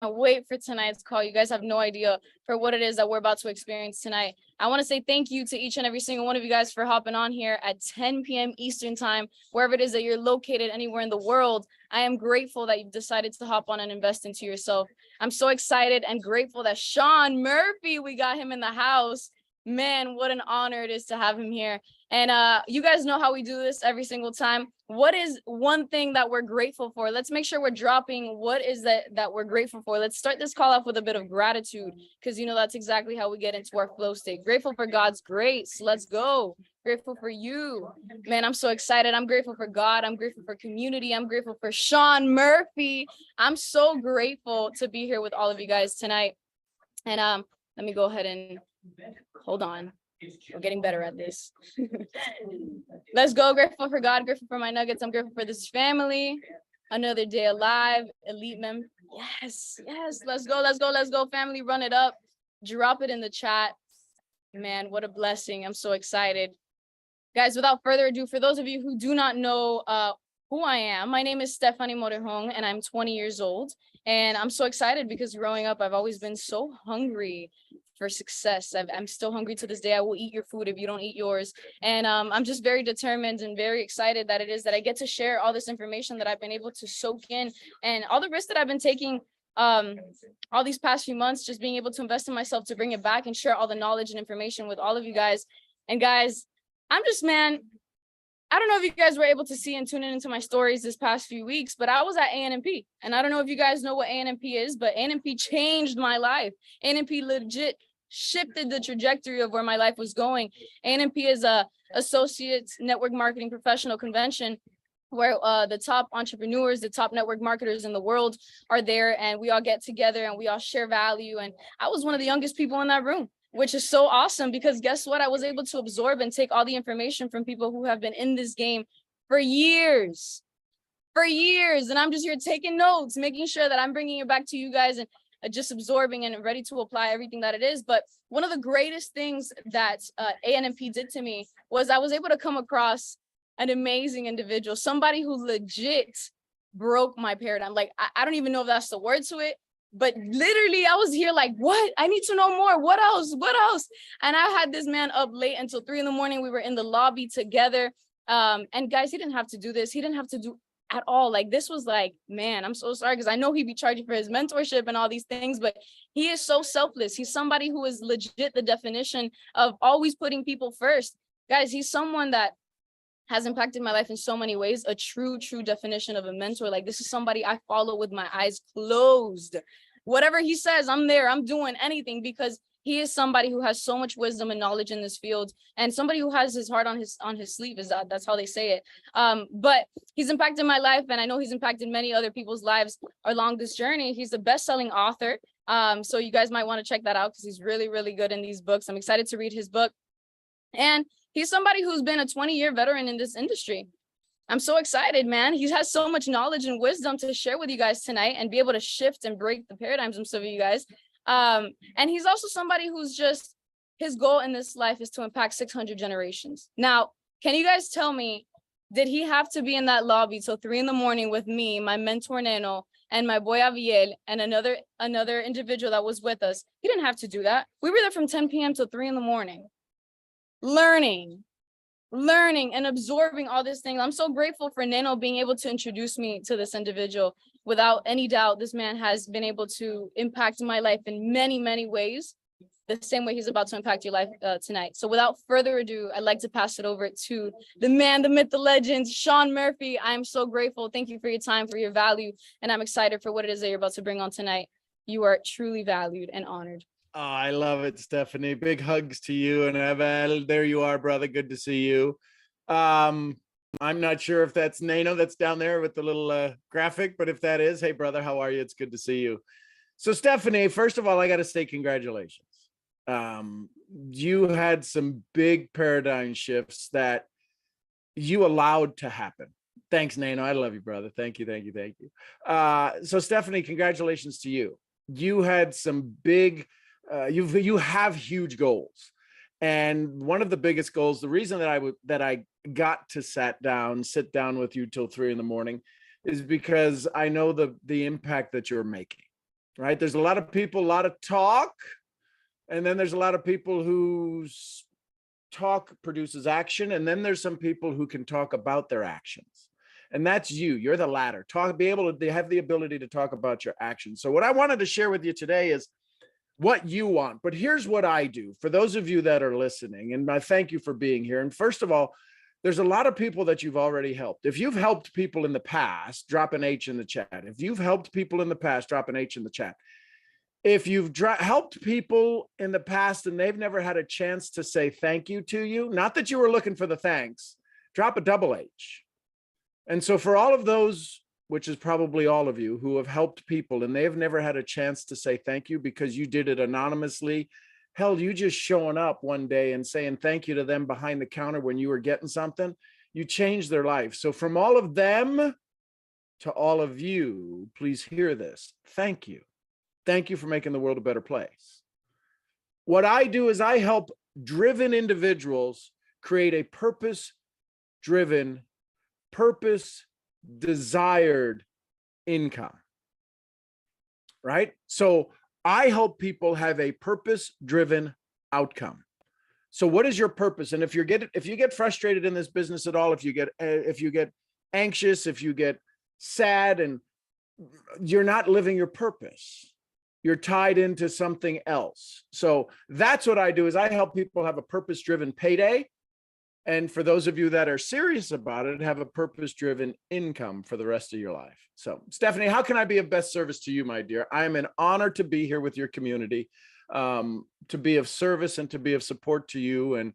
Wait for tonight's call. You guys have no idea for what it is that we're about to experience tonight. I want to say thank you to each and every single one of you guys for hopping on here at 10 p.m. Eastern time, wherever it is that you're located anywhere in the world. I am grateful that you've decided to hop on and invest into yourself. I'm so excited and grateful that Sean Murphy, we got him in the house. Man, what an honor it is to have him here. And you guys know how we do this every single time. What is one thing that we're grateful for? Let's make sure we're dropping what is that we're grateful for. Let's start this call off with a bit of gratitude, because you know that's exactly how we get into our flow state. Grateful for God's grace. Let's go. Grateful for you. Man, I'm so excited. I'm grateful for God. I'm grateful for community. I'm grateful for Sean Murphy. I'm so grateful to be here with all of you guys tonight. And let me go ahead and hold on. We're getting better at this. Let's go. Grateful for God, grateful for my nuggets. I'm grateful for this family. Another day alive. Elite mem. Yes. Let's go, family. Run it up. Drop it in the chat. Man, what a blessing. I'm so excited. Guys, without further ado, for those of you who do not know who I am, my name is Stephanie Morejón, and I'm 20 years old. And I'm so excited because growing up, I've always been so hungry for success. I'm still hungry to this day. I will eat your food if you don't eat yours. And I'm just very determined and very excited that it is that I get to share all this information that I've been able to soak in, and all the risks that I've been taking all these past few months, just being able to invest in myself to bring it back and share all the knowledge and information with all of you guys. And guys, I'm just, man, I don't know if you guys were able to see and tune in into my stories this past few weeks, but I was at ANMP. And I don't know if you guys know what ANMP is, but ANMP changed my life. ANMP legit shifted the trajectory of where my life was going. ANMP is a Associates Network Marketing Professional Convention where the top entrepreneurs, the top network marketers in the world are there, and we all get together and we all share value. And I was one of the youngest people in that room, which is so awesome because guess what? I was able to absorb and take all the information from people who have been in this game for years. And I'm just here taking notes, making sure that I'm bringing it back to you guys and just absorbing and ready to apply everything that it is. But one of the greatest things that ANMP did to me was I was able to come across an amazing individual, somebody who legit broke my paradigm. Like, I don't even know if that's the word to it, but literally I was here like, what? I need to know more. What else? And I had this man up late until 3 a.m. We were in the lobby together. And guys, he didn't have to do this. He didn't have to do at all. Like, this was like, man, I'm so sorry, because I know he'd be charging for his mentorship and all these things, but he is so selfless. He's somebody who is legit the definition of always putting people first. Guys, he's someone that has impacted my life in so many ways, a true definition of a mentor. Like, this is somebody I follow with my eyes closed. Whatever he says, I'm there, I'm doing anything, because he is somebody who has so much wisdom and knowledge in this field, and somebody who has his heart on his sleeve. That's how they say it. But he's impacted my life, and I know he's impacted many other people's lives along this journey. He's a best-selling author. So you guys might want to check that out because he's really good in these books. I'm excited to read his book. And he's somebody who's been a 20-year veteran in this industry. I'm so excited, man. He has so much knowledge and wisdom to share with you guys tonight and be able to shift and break the paradigms of some of you guys. And he's also somebody who's just, his goal in this life is to impact 600 generations. Now, can you guys tell me, did he have to be in that lobby till 3 a.m. with me, my mentor Neno, and my boy Aviel, and another individual that was with us? He didn't have to do that. We were there from 10 p.m. till 3 a.m. learning and absorbing all these things. I'm so grateful for Neno being able to introduce me to this individual. Without any doubt, this man has been able to impact my life in many ways, the same way he's about to impact your life tonight. So without further ado, I'd like to pass it over to the man, the myth, the legend, Sean Murphy. I'm so grateful. Thank you for your time, for your value, and I'm excited for what it is that you're about to bring on tonight. You are truly valued and honored. Oh, I love it, Stephanie. Big hugs to you and Avel. There you are, brother. Good to see you. I'm not sure if that's Nano that's down there with the little graphic, but if that is, hey, brother, how are you? It's good to see you. So, Stephanie, first of all, I got to say congratulations. You had some big paradigm shifts that you allowed to happen. Thanks, Nano. I love you, brother. Thank you. So, Stephanie, congratulations to you. You had some big you have huge goals, and one of the biggest goals, the reason that I got to sit down with you till 3 a.m. is because I know the impact that you're making. right? There's a lot of people, a lot of talk, and then there's a lot of people whose talk produces action, and then there's some people who can talk about their actions. And that's you. You're the latter. Be able to have the ability to talk about your actions. So what I wanted to share with you today is what you want. But here's what I do for those of you that are listening. And I thank you for being here. And first of all, there's a lot of people that you've already helped. If you've helped people in the past, drop an H in the chat. If you've helped people in the past, drop an H in the chat. If you've helped people in the past and they've never had a chance to say thank you to you, not that you were looking for the thanks, drop a double H. And so for all of those, which is probably all of you who have helped people and they've never had a chance to say thank you because you did it anonymously, hell, you just showing up one day and saying thank you to them behind the counter when you were getting something, you changed their life. So from all of them to all of you, please hear this. Thank you. Thank you for making the world a better place. What I do is I help driven individuals create a purpose-driven, purpose-desired income, right? So I help people have a purpose-driven outcome. So what is your purpose? And if you get frustrated in this business at all, if you get anxious, if you get sad and you're not living your purpose, you're tied into something else. So that's what I do is I help people have a purpose-driven payday. And for those of you that are serious about it, have a purpose-driven income for the rest of your life. So Stephanie, how can I be of best service to you, my dear? I am an honor to be here with your community, to be of service and to be of support to you. And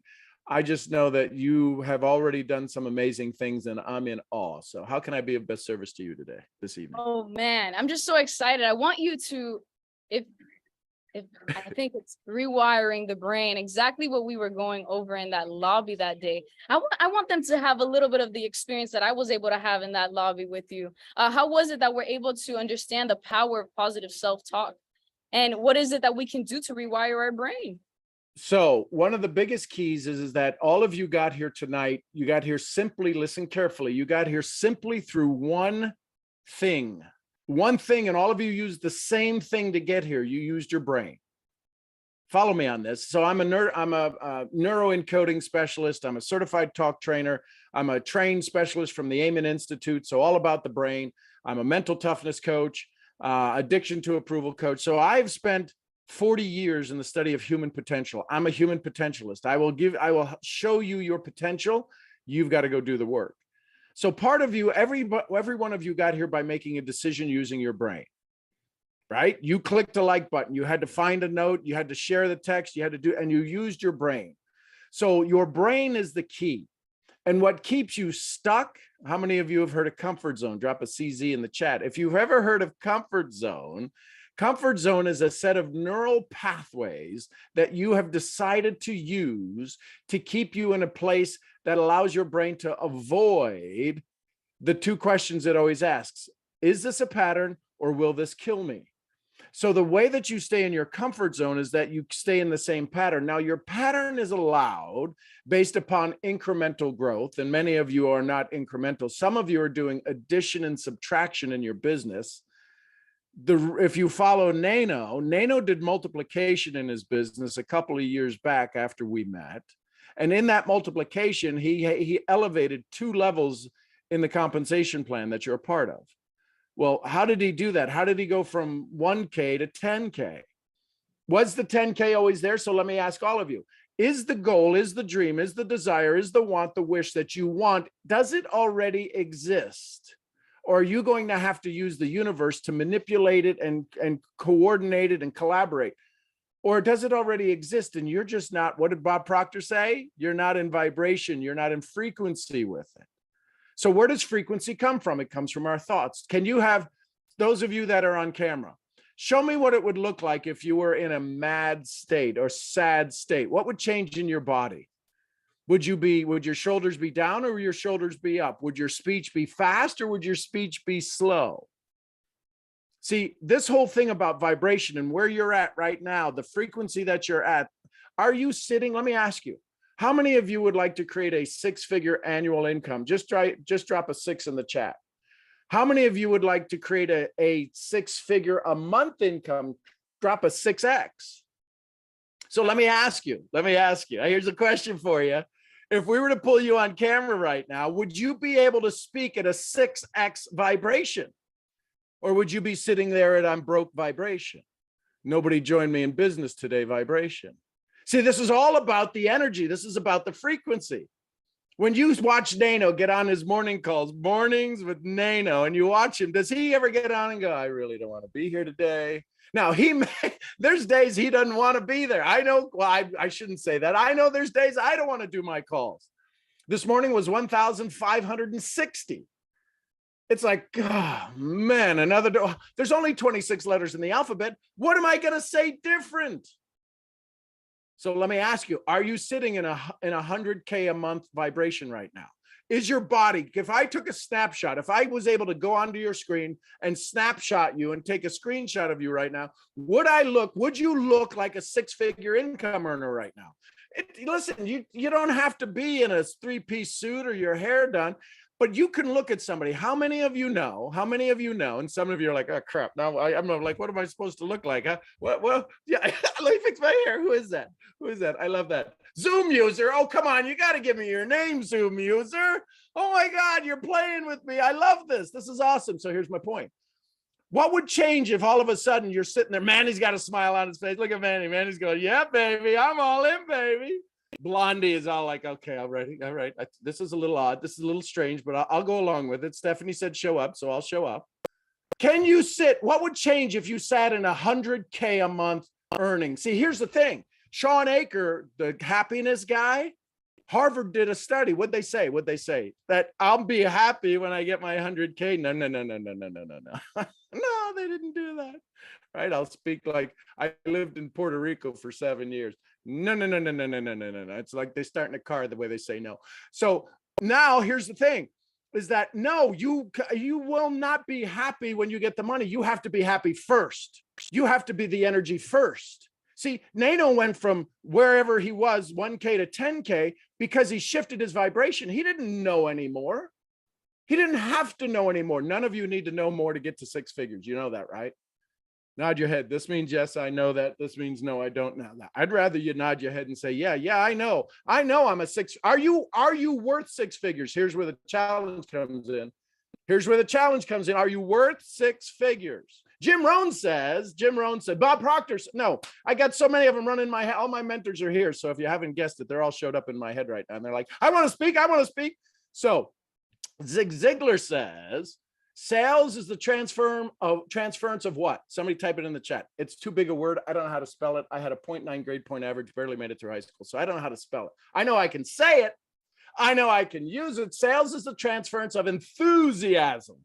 I just know that you have already done some amazing things and I'm in awe. So how can I be of best service to you today, this evening? Oh man, I'm just so excited. I want you to, if I think it's rewiring the brain, exactly what we were going over in that lobby that day. I want them to have a little bit of the experience that I was able to have in that lobby with you. How was it that we're able to understand the power of positive self-talk? And what is it that we can do to rewire our brain? So one of the biggest keys is that all of you got here tonight. You got here simply, listen carefully. You got here simply through one thing, and all of you used the same thing to get here. You used your brain. Follow me on this. So I'm a neuroencoding specialist. I'm a certified talk trainer. I'm a trained specialist from the Amen Institute. So all about the brain. I'm a mental toughness coach, addiction to approval coach. So I've spent 40 years in the study of human potential. I'm a human potentialist. I will show you your potential. You've got to go do the work. So part of you, every one of you got here by making a decision using your brain, right? You clicked the like button. You had to find a note. You had to share the text. You had to do, and you used your brain. So your brain is the key. And what keeps you stuck, how many of you have heard of comfort zone? Drop a CZ in the chat. If you've ever heard of comfort zone is a set of neural pathways that you have decided to use to keep you in a place that allows your brain to avoid the two questions it always asks. Is this a pattern or will this kill me? So the way that you stay in your comfort zone is that you stay in the same pattern. Now your pattern is allowed based upon incremental growth, and many of you are not incremental. Some of you are doing addition and subtraction in your business. If you follow Nano did multiplication in his business a couple of years back after we met. And in that multiplication, he elevated 2 levels in the compensation plan that you're a part of. Well, how did he do that? How did he go from 1K to 10K? Was the 10K always there? So let me ask all of you, is the goal, is the dream, is the desire, is the want, the wish that you want, does it already exist? Or are you going to have to use the universe to manipulate it and coordinate it and collaborate? Or does it already exist and you're just not, what did Bob Proctor say? You're not in vibration, you're not in frequency with it. So where does frequency come from? It comes from our thoughts. Can you have, those of you that are on camera, show me what it would look like if you were in a mad state or sad state. What would change in your body? Would your shoulders be down or would your shoulders be up? Would your speech be fast or would your speech be slow? See, this whole thing about vibration and where you're at right now, the frequency that you're at, are you sitting? Let me ask you, how many of you would like to create a 6-figure annual income? Just drop a 6 in the chat. How many of you would like to create a six-figure a month income, drop a 6X? So let me ask you, here's a question for you. If we were to pull you on camera right now, would you be able to speak at a 6X vibration? Or would you be sitting there at I'm broke vibration? Nobody joined me in business today vibration. See, this is all about the energy. This is about the frequency. When you watch Nano get on his morning calls, mornings with Nano, and you watch him, does he ever get on and go, I really don't want to be here today? Now, there's days he doesn't want to be there. I know, well, I shouldn't say that. I know there's days I don't want to do my calls. This morning was 1,560. It's like, oh, man, there's only 26 letters in the alphabet. What am I going to say different? So let me ask you, are you sitting in a 100K a month vibration right now? Is your body, if I took a snapshot, if I was able to go onto your screen and snapshot you and take a screenshot of you right now, would you look like a six-figure income earner right now? Listen, you don't have to be in a three-piece suit or your hair done, but you can look at somebody. How many of you know? And some of you are like, oh crap. Now I'm like, what am I supposed to look like? Huh? Well, yeah, let me fix my hair. Who is that? I love that. Zoom user. Oh, come on. You got to give me your name, Zoom user. Oh my God, you're playing with me. I love this. This is awesome. So here's my point. What would change if all of a sudden you're sitting there? Manny's got a smile on his face. Look at Manny. Manny's going, yeah, baby. I'm all in, baby. Blondie is all like, okay, all right. This is a little odd. This is a little strange, but I'll go along with it. Stephanie said show up, so I'll show up. Can you sit? What would change if you sat in 100K a month earning? See, here's the thing. Sean Aker, the happiness guy, Harvard did a study. What'd they say? That I'll be happy when I get my 100K. No. No, they didn't do that. Right? I'll speak like I lived in Puerto Rico for 7 years. No. It's like they start in a car the way they say no. So now here's the thing is that no, you will not be happy when you get the money. You have to be happy first. You have to be the energy first. See, Nano went from wherever he was 1K to 10K because he shifted his vibration. He didn't know anymore. He didn't have to know anymore. None of you need to know more to get to six figures. You know that, right? Nod your head. This means yes, I know that. This means no, I don't know that. I'd rather you nod your head and say, yeah, I know. I'm a six. Are you worth six figures? Here's where the challenge comes in. Are you worth six figures? Jim Rohn said, Bob Proctor, no, I got so many of them running my head. All my mentors are here. So if you haven't guessed it, they're all showed up in my head right now. And they're like, I want to speak. So Zig Ziglar says, sales is the transference of what? Somebody type it in the chat. It's too big a word. I don't know how to spell it. I had a 0.9 grade point average, barely made it through high school. So I don't know how to spell it. I know I can say it. I know I can use it. Sales is the transference of enthusiasm.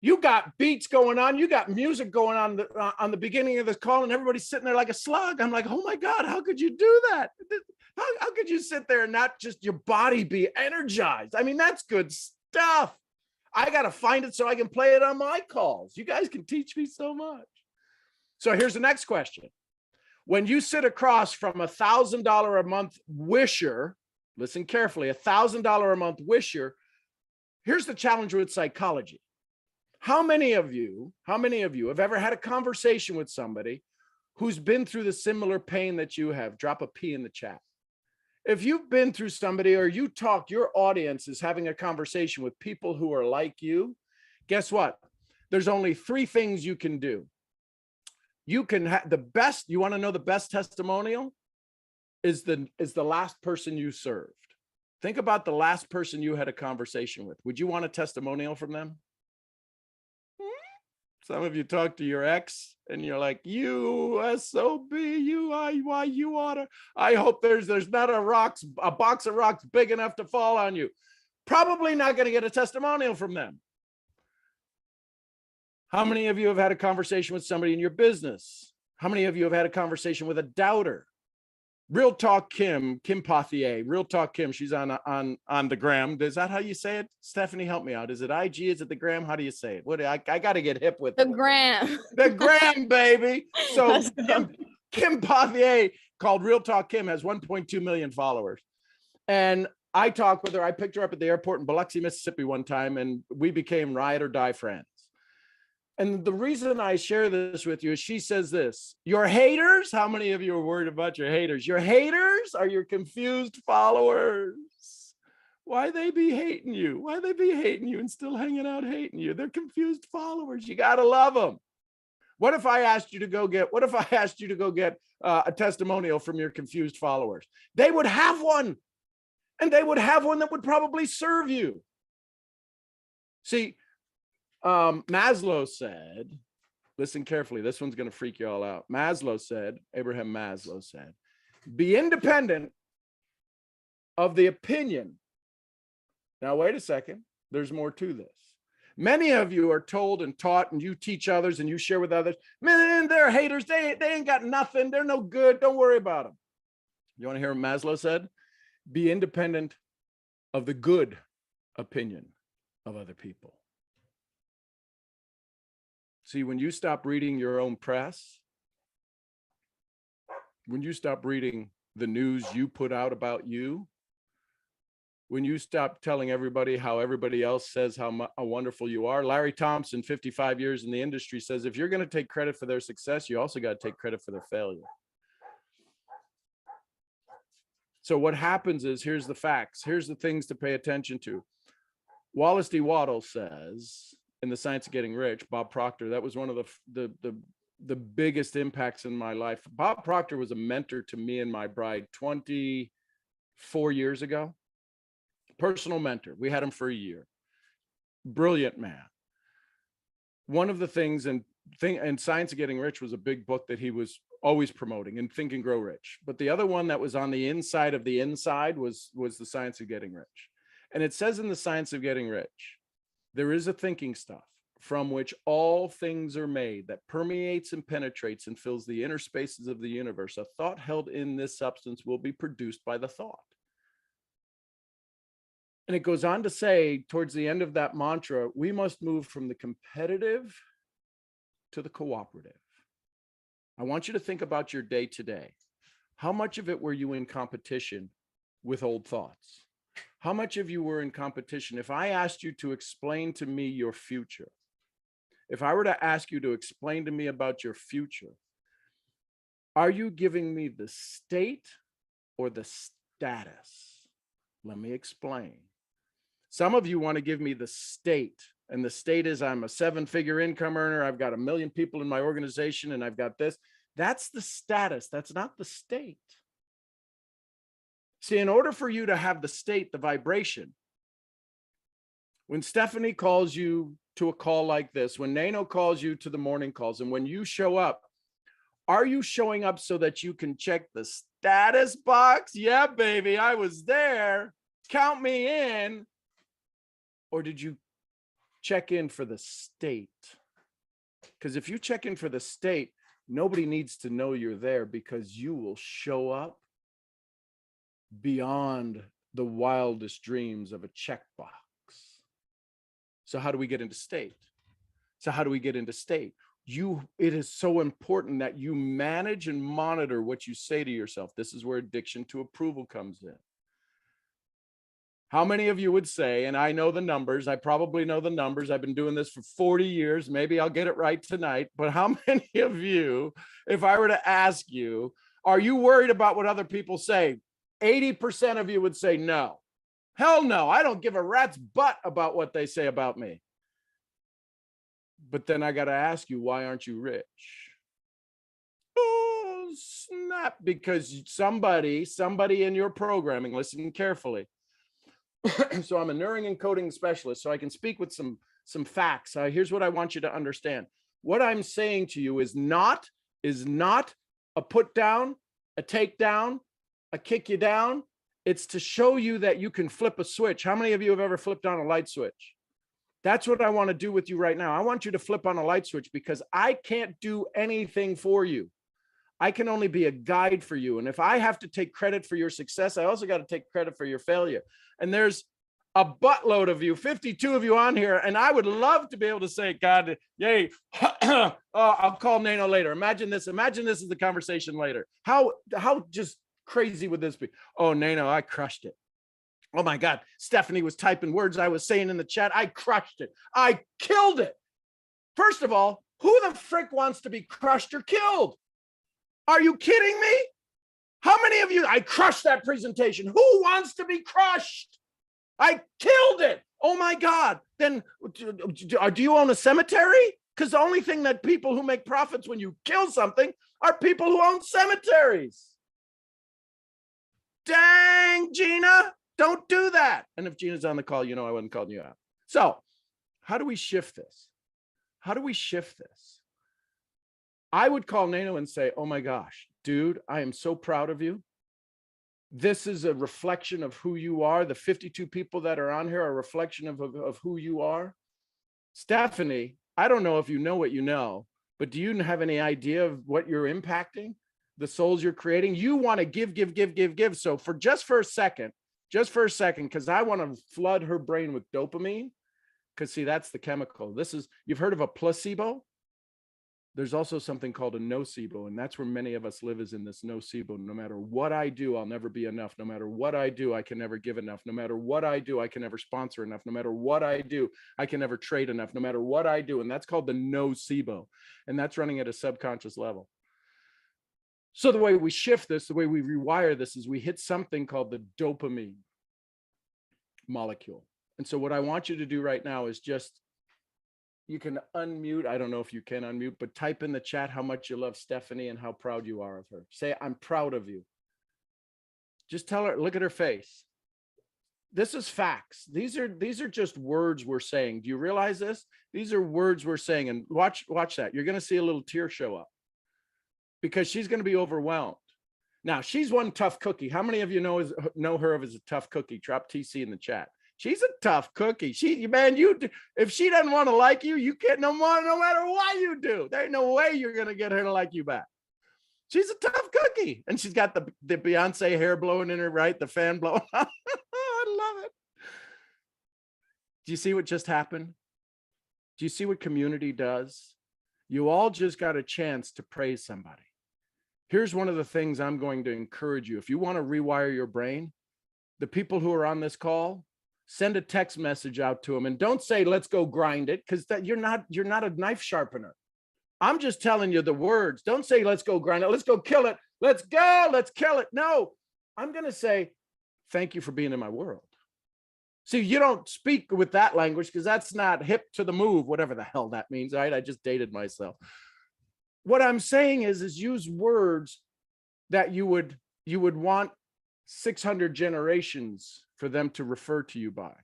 You got beats going on. You got music going on the beginning of this call, and everybody's sitting there like a slug. I'm like, oh my God, how could you do that? How could you sit there and not just your body be energized? I mean, that's good stuff. I got to find it so I can play it on my calls. You guys can teach me so much. So here's the next question. When you sit across from $1,000 a month wisher, listen carefully, $1,000 a month wisher, here's the challenge with psychology. How many of you have ever had a conversation with somebody who's been through the similar pain that you have? Drop a P in the chat. If you've been through somebody or you talk, your audience is having a conversation with people who are like you, guess what? There's only three things you can do. You can have the best, you want to know the best testimonial is the last person you served. Think about the last person you had a conversation with. Would you want a testimonial from them? Some of you talk to your ex and you're like, you SOB, you oughta. I hope there's not a box of rocks big enough to fall on you. Probably not going to get a testimonial from them. How many of you have had a conversation with somebody in your business? How many of you have had a conversation with a doubter? Real Talk Kim Pothier, Real Talk Kim, she's on the gram. Is that how you say it? Stephanie, help me out. Is it IG? Is it the gram? How do you say it? What I got to get hip with the gram. The gram, baby. So Kim Pothier, called Real Talk Kim, has 1.2 million followers. And I talked with her. I picked her up at the airport in Biloxi, Mississippi one time, and we became ride or die friends. And the reason I share this with you is she says this: your haters, how many of you are worried about your haters? Your haters are your confused followers. Why they be hating you? Why they be hating you and still hanging out hating you? They're confused followers. You got to love them. What if I asked you to go get a testimonial from your confused followers? They would have one, and they would have one that would probably serve you. See, Maslow said, listen carefully, this one's going to freak you all out. Abraham Maslow said, be independent of the opinion. Now, wait a second, there's more to this. Many of you are told and taught, and you teach others and you share with others, man, they're haters. They ain't got nothing. They're no good. Don't worry about them. You want to hear what Maslow said? Be independent of the good opinion of other people. See, when you stop reading your own press, when you stop reading the news you put out about you, when you stop telling everybody how everybody else says how wonderful you are. Larry Thompson, 55 years in the industry, says if you're going to take credit for their success, you also got to take credit for their failure. So what happens is, here's the facts. Here's the things to pay attention to. Wallace D. Waddell says in The Science of Getting Rich, Bob Proctor, that was one of the biggest impacts in my life. Bob Proctor was a mentor to me and my bride 24 years ago. Personal mentor. We had him for a year. Brilliant man. One of the things, and Science of Getting Rich was a big book that he was always promoting, and Think and Grow Rich. But the other one that was on the inside of the inside was The Science of Getting Rich. And it says in The Science of Getting Rich, there is a thinking stuff from which all things are made that permeates and penetrates and fills the inner spaces of the universe. A thought held in this substance will be produced by the thought. And it goes on to say, towards the end of that mantra, we must move from the competitive to the cooperative. I want you to think about your day today. How much of it were you in competition with old thoughts? How much of you were in competition? If I asked you to explain to me your future, if I were to ask you to explain to me about your future, are you giving me the state or the status? Let me explain. Some of you want to give me the state, and the state is I'm a 7-figure income earner. I've got 1 million people in my organization, and I've got this. That's the status. That's not the state. See, in order for you to have the state, the vibration, when Stephanie calls you to a call like this, when Nano calls you to the morning calls, and when you show up, are you showing up so that you can check the status box? Yeah, baby, I was there. Count me in. Or did you check in for the state? Because if you check in for the state, nobody needs to know you're there, because you will show up beyond the wildest dreams of a checkbox. So how do we get into state? It is so important that you manage and monitor what you say to yourself. This is where addiction to approval comes in. How many of you would say, and I know the numbers, I probably know the numbers, I've been doing this for 40 years, maybe I'll get it right tonight, but how many of you, if I were to ask you, are you worried about what other people say? 80% of you would say no. Hell no, I don't give a rat's butt about what they say about me. But then I got to ask you, why aren't you rich? Oh, snap, because somebody in your programming, listen carefully. So I'm a neuring and coding specialist, so I can speak with some facts. Here's what I want you to understand. What I'm saying to you is not a put down, a take down, a kick you down. It's to show you that you can flip a switch. How many of you have ever flipped on a light switch? That's what I want to do with you right now. I want you to flip on a light switch, because I can't do anything for you. I can only be a guide for you. And if I have to take credit for your success, I also got to take credit for your failure. And there's a buttload of you, 52 of you on here. And I would love to be able to say, God, yay. I'll call Nano later. Imagine this is the conversation later. How just crazy would this be? Oh, Nano, I crushed it. Oh my God, Stephanie was typing words I was saying in the chat. I crushed it. I killed it. First of all, who the frick wants to be crushed or killed? Are you kidding me? How many of you, I crushed that presentation. Who wants to be crushed? I killed it. Oh my God. Then do you own a cemetery? Because the only thing that people who make profits when you kill something are people who own cemeteries. Dang, Gina, don't do that. And if Gina's on the call, you know I wasn't calling you out. So how do we shift this? How do we shift this? I would call Nano and say, oh my gosh, dude, I am so proud of you. This is a reflection of who you are. The 52 people that are on here are a reflection of who you are. Stephanie, I don't know if you know what you know, but do you have any idea of what you're impacting? The souls you're creating? You want to give. So for a second, because I want to flood her brain with dopamine, because see, that's the chemical. You've heard of a placebo? There's also something called a nocebo, and that's where many of us live, is in this nocebo. No matter what I do, I'll never be enough. No matter what I do, I can never give enough. No matter what I do, I can never sponsor enough. No matter what I do, I can never trade enough. No matter what I do. And that's called the nocebo. And that's running at a subconscious level. So the way we shift this, the way we rewire this, is we hit something called the dopamine molecule. And so what I want you to do right now is just, you can unmute. I don't know if you can unmute, but type in the chat how much you love Stephanie and how proud you are of her. Say, I'm proud of you. Just tell her, look at her face. This is facts. These are just words we're saying. Do you realize this? These are words we're saying. And watch that. You're going to see a little tear show up, because she's going to be overwhelmed. Now, she's one tough cookie. How many of you know her as a tough cookie? Drop TC in the chat. She's a tough cookie. If she doesn't want to like you, you can't, no matter what you do. There ain't no way you're going to get her to like you back. She's a tough cookie. And she's got the Beyonce hair blowing in her, right? The fan blowing. I love it. Do you see what just happened? Do you see what community does? You all just got a chance to praise somebody. Here's one of the things I'm going to encourage you. If you want to rewire your brain, the people who are on this call, send a text message out to them, and don't say, let's go grind it, because you're not a knife sharpener. I'm just telling you the words. Don't say, let's go grind it. Let's go kill it. Let's go. Let's kill it. No, I'm going to say, thank you for being in my world. See, you don't speak with that language because that's not hip to the move, whatever the hell that means, right? I just dated myself. What I'm saying is use words that you would want 600 generations for them to refer to you by.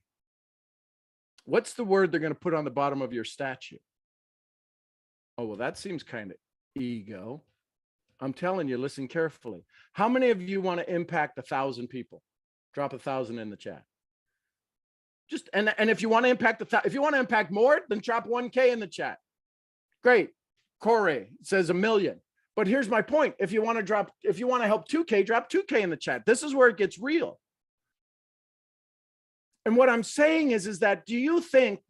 What's the word they're going to put on the bottom of your statue? Oh, well, that seems kind of ego. I'm telling you, listen carefully. How many of you want to impact 1,000 people? Drop 1,000 in the chat. Just and if you want to impact more, then drop 1K in the chat. Great. Corey says 1 million. But here's my point. If you want to help 2K, drop 2K in the chat. This is where it gets real. And what I'm saying is that do you think,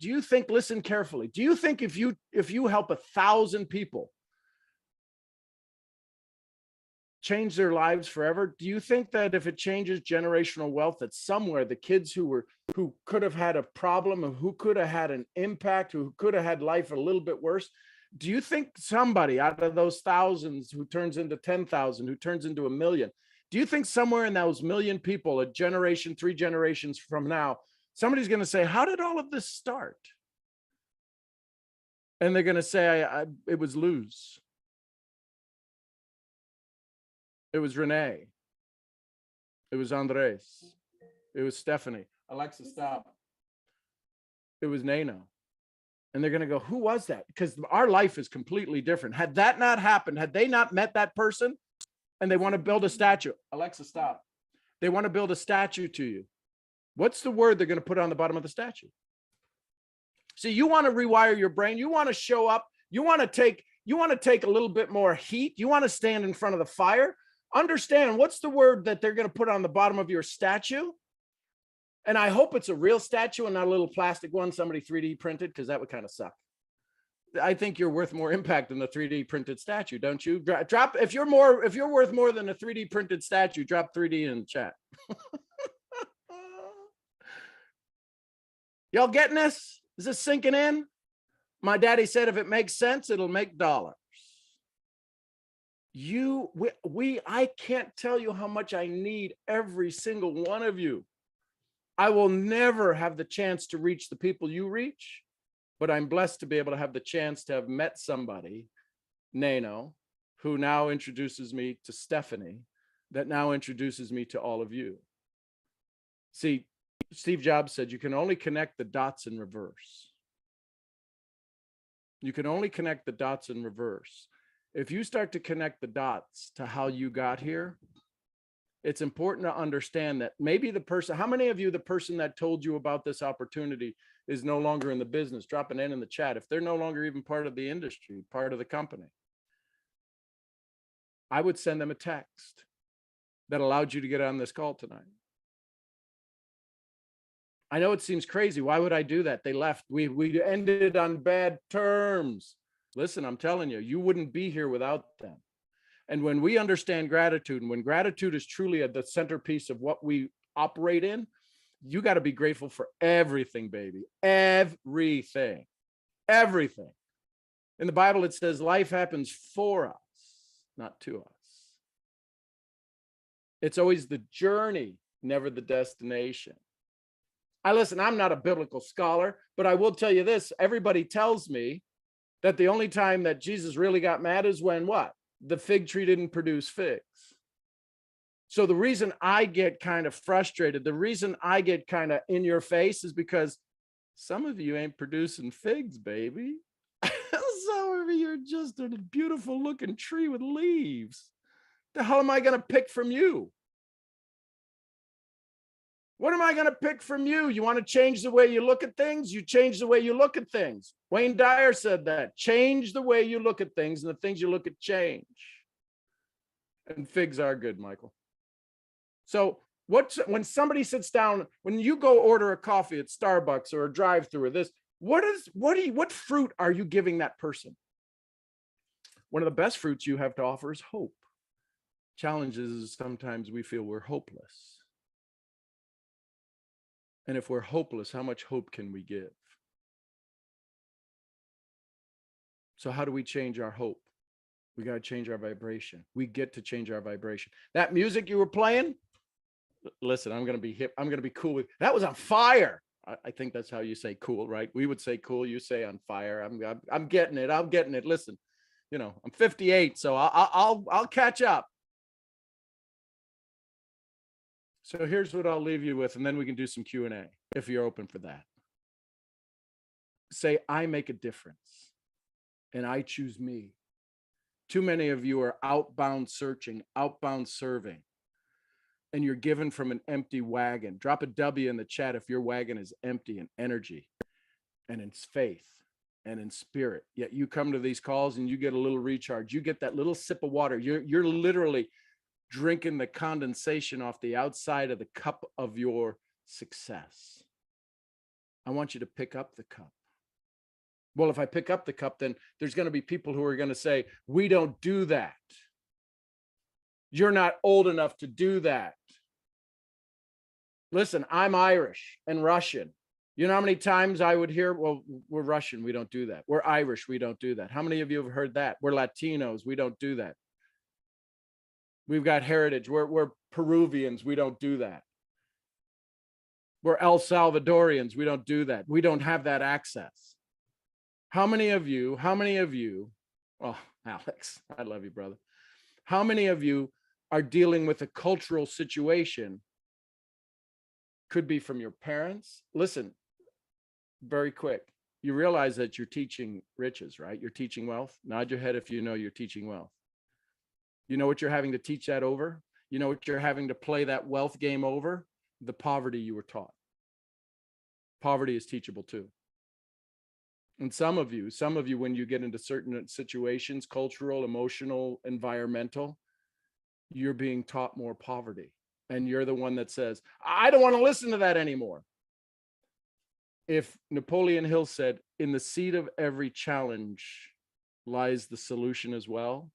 listen carefully. Do you think if you help 1,000 people change their lives forever, do you think that if it changes generational wealth, that somewhere the kids who could have had a problem, and who could have had an impact, who could have had life a little bit worse, do you think somebody out of those thousands who turns into 10,000, who turns into 1 million, do you think somewhere in those 1 million people, a generation, 3 generations from now, somebody's going to say, how did all of this start? And they're going to say, it was Luz. It was Renee. It was Andres. It was Stephanie. Alexa, stop. It was Nano. And they're going to go, who was that? Because our life is completely different. Had that not happened, had they not met that person, and they want to build a statue. Alexa, stop. They want to build a statue to you. What's the word they're going to put on the bottom of the statue? See, you want to rewire your brain. You want to show up. You want to take a little bit more heat. You want to stand in front of the fire. Understand what's the word that they're going to put on the bottom of your statue. And I hope it's a real statue and not a little plastic one somebody 3D printed, because that would kind of suck. I think you're worth more impact than the 3D printed statue, don't you? Drop if you're worth more than a 3D printed statue, drop 3D in the chat. Y'all getting this? Is this sinking in? My daddy said, if it makes sense, it'll make dollars. I can't tell you how much I need every single one of you. I will never have the chance to reach the people you reach, but I'm blessed to be able to have the chance to have met somebody, Nano, who now introduces me to Stephanie, that now introduces me to all of you. See, Steve Jobs said you can only connect the dots in reverse. You can only connect the dots in reverse. If you start to connect the dots to how you got here, it's important to understand that maybe the person, how many of you, the person that told you about this opportunity is no longer in the business? Drop an N in the chat. If they're no longer even part of the industry, part of the company, I would send them a text that allowed you to get on this call tonight. I know it seems crazy. Why would I do that? They left. We ended on bad terms. Listen, I'm telling you, you wouldn't be here without them. And when we understand gratitude, and when gratitude is truly at the centerpiece of what we operate in, you got to be grateful for everything, baby. Everything. Everything. In the Bible, it says life happens for us, not to us. It's always the journey, never the destination. Listen, I'm not a biblical scholar, but I will tell you this. Everybody tells me that the only time that Jesus really got mad is when what? The fig tree didn't produce figs. So the reason I get kind of frustrated, the reason I get kind of in your face is because some of you ain't producing figs, baby. Some of you are just a beautiful looking tree with leaves. The hell am I going to pick from you? What am I going to pick from you? You want to change the way you look at things? You change the way you look at things. Wayne Dyer said that. Change the way you look at things, and the things you look at change. And figs are good, Michael. So when somebody sits down, when you go order a coffee at Starbucks or a drive-through or this, what fruit are you giving that person? One of the best fruits you have to offer is hope. Challenge is sometimes we feel we're hopeless. And if we're hopeless, how much hope can we give? So how do we change our hope? We got to change our vibration. We get to change our vibration. That music you were playing, listen, I'm going to be hip. I'm going to be cool with that. Was on fire. I think that's how you say cool, right? We would say cool. You say on fire. I'm getting it. I'm getting it. Listen, you know, I'm 58, so I'll catch up. So here's what I'll leave you with, and then we can do some Q&A if you're open for that. Say, I make a difference, and I choose me. Too many of you are outbound searching, outbound serving, and you're given from an empty wagon. Drop a W in the chat if your wagon is empty in energy and in faith and in spirit. Yet you come to these calls and you get a little recharge. You get that little sip of water. You're literally drinking the condensation off the outside of the cup of your success. I want you to pick up the cup. Well, if I pick up the cup, then there's going to be people who are going to say, we don't do that. You're not old enough to do that. Listen, I'm Irish and Russian. You know how many times I would hear, well, we're Russian, we don't do that. We're Irish, we don't do that. How many of you have heard that? We're Latinos, we don't do that. We've got heritage. We're Peruvians. We don't do that. We're El Salvadorians. We don't do that. We don't have that access. How many of you, oh, Alex, I love you, brother. How many of you are dealing with a cultural situation? Could be from your parents. Listen, very quick. You realize that you're teaching riches, right? You're teaching wealth. Nod your head if you know you're teaching wealth. You know what you're having to teach that over? You know what you're having to play that wealth game over? The poverty you were taught. Poverty is teachable too. And some of you, when you get into certain situations, cultural, emotional, environmental, you're being taught more poverty. And you're the one that says, I don't want to listen to that anymore. If Napoleon Hill said, in the seed of every challenge lies the solution as well,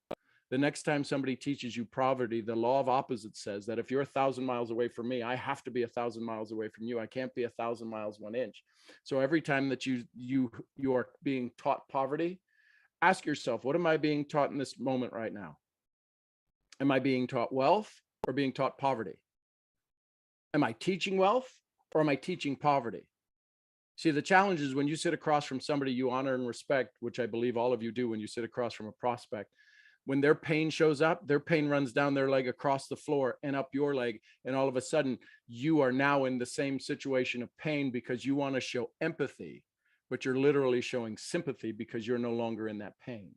The next time somebody teaches you poverty, the law of opposites says that if you're 1,000 miles away from me, I have to be 1,000 miles away from you. I can't be 1,000 miles 1 inch. So every time that you are being taught poverty, ask yourself, what am I being taught in this moment right now? Am I being taught wealth or being taught poverty? Am I teaching wealth or am I teaching poverty? See, the challenge is when you sit across from somebody you honor and respect, which I believe all of you do when you sit across from a prospect, when their pain shows up, their pain runs down their leg across the floor and up your leg. And all of a sudden, you are now in the same situation of pain because you want to show empathy, but you're literally showing sympathy because you're no longer in that pain.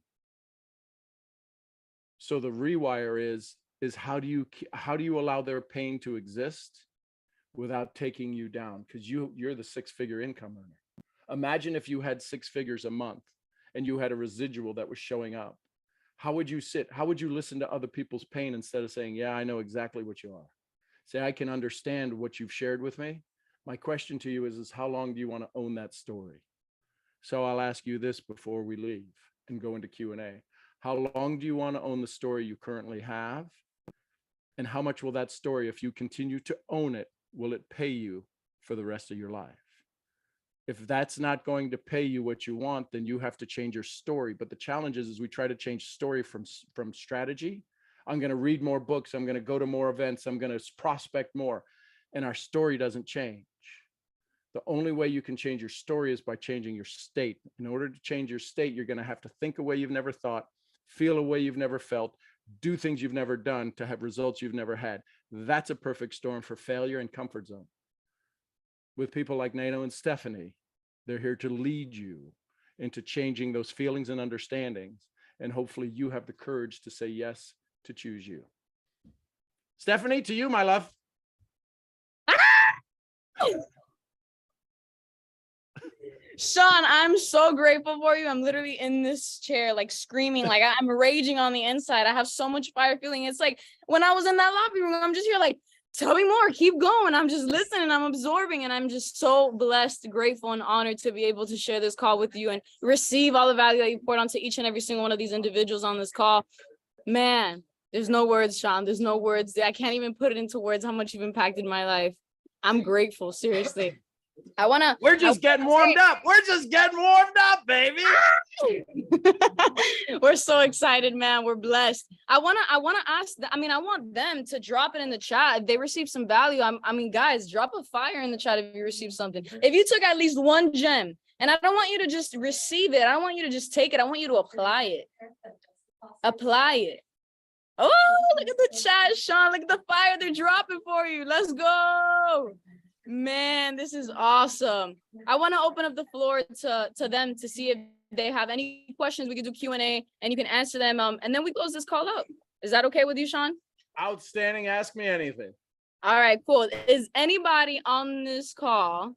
So the rewire is how do you allow their pain to exist without taking you down? Because you're the 6-figure income earner. Imagine if you had 6 figures a month and you had a residual that was showing up. How would you sit? How would you listen to other people's pain instead of saying, yeah, I know exactly what you are? Say, I can understand what you've shared with me. My question to you is how long do you want to own that story? So I'll ask you this before we leave and go into Q&A. How long do you want to own the story you currently have? And how much will that story, if you continue to own it, will it pay you for the rest of your life? If that's not going to pay you what you want, then you have to change your story. But the challenge is we try to change story from strategy. I'm going to read more books. I'm going to go to more events. I'm going to prospect more. And our story doesn't change. The only way you can change your story is by changing your state. In order to change your state, you're going to have to think a way you've never thought, feel a way you've never felt, do things you've never done to have results you've never had. That's a perfect storm for failure and comfort zone. With people like Naino and Stephanie, they're here to lead you into changing those feelings and understandings. And hopefully you have the courage to say yes, to choose you. Stephanie, to you, my love. Sean, I'm so grateful for you. I'm literally in this chair, like screaming, like I'm raging on the inside. I have so much fire feeling. It's like when I was in that lobby room, I'm just here like, tell me more, keep going. I'm just listening, I'm absorbing, and I'm just so blessed, grateful, and honored to be able to share this call with you and receive all the value that you poured onto each and every single one of these individuals on this call. Man, there's no words, Sean. There's no words. I can't even put it into words how much you've impacted my life. I'm grateful, seriously. We're just getting warmed up. We're just getting warmed up, baby. We're so excited, man. We're blessed. I wanna ask. I want them to drop it in the chat if they receive some value. Guys, drop a fire in the chat if you receive something. If you took at least one gem, and I don't want you to just receive it. I don't want you to just take it. I want you to apply it. Apply it. Oh, look at the chat, Sean. Look at the fire they're dropping for you. Let's go. Man, this is awesome. I want to open up the floor to them to see if they have any questions. We can do Q&A and you can answer them. And then we close this call up. Is that okay with you, Sean? Outstanding. Ask me anything. All right, cool. Is anybody on this call,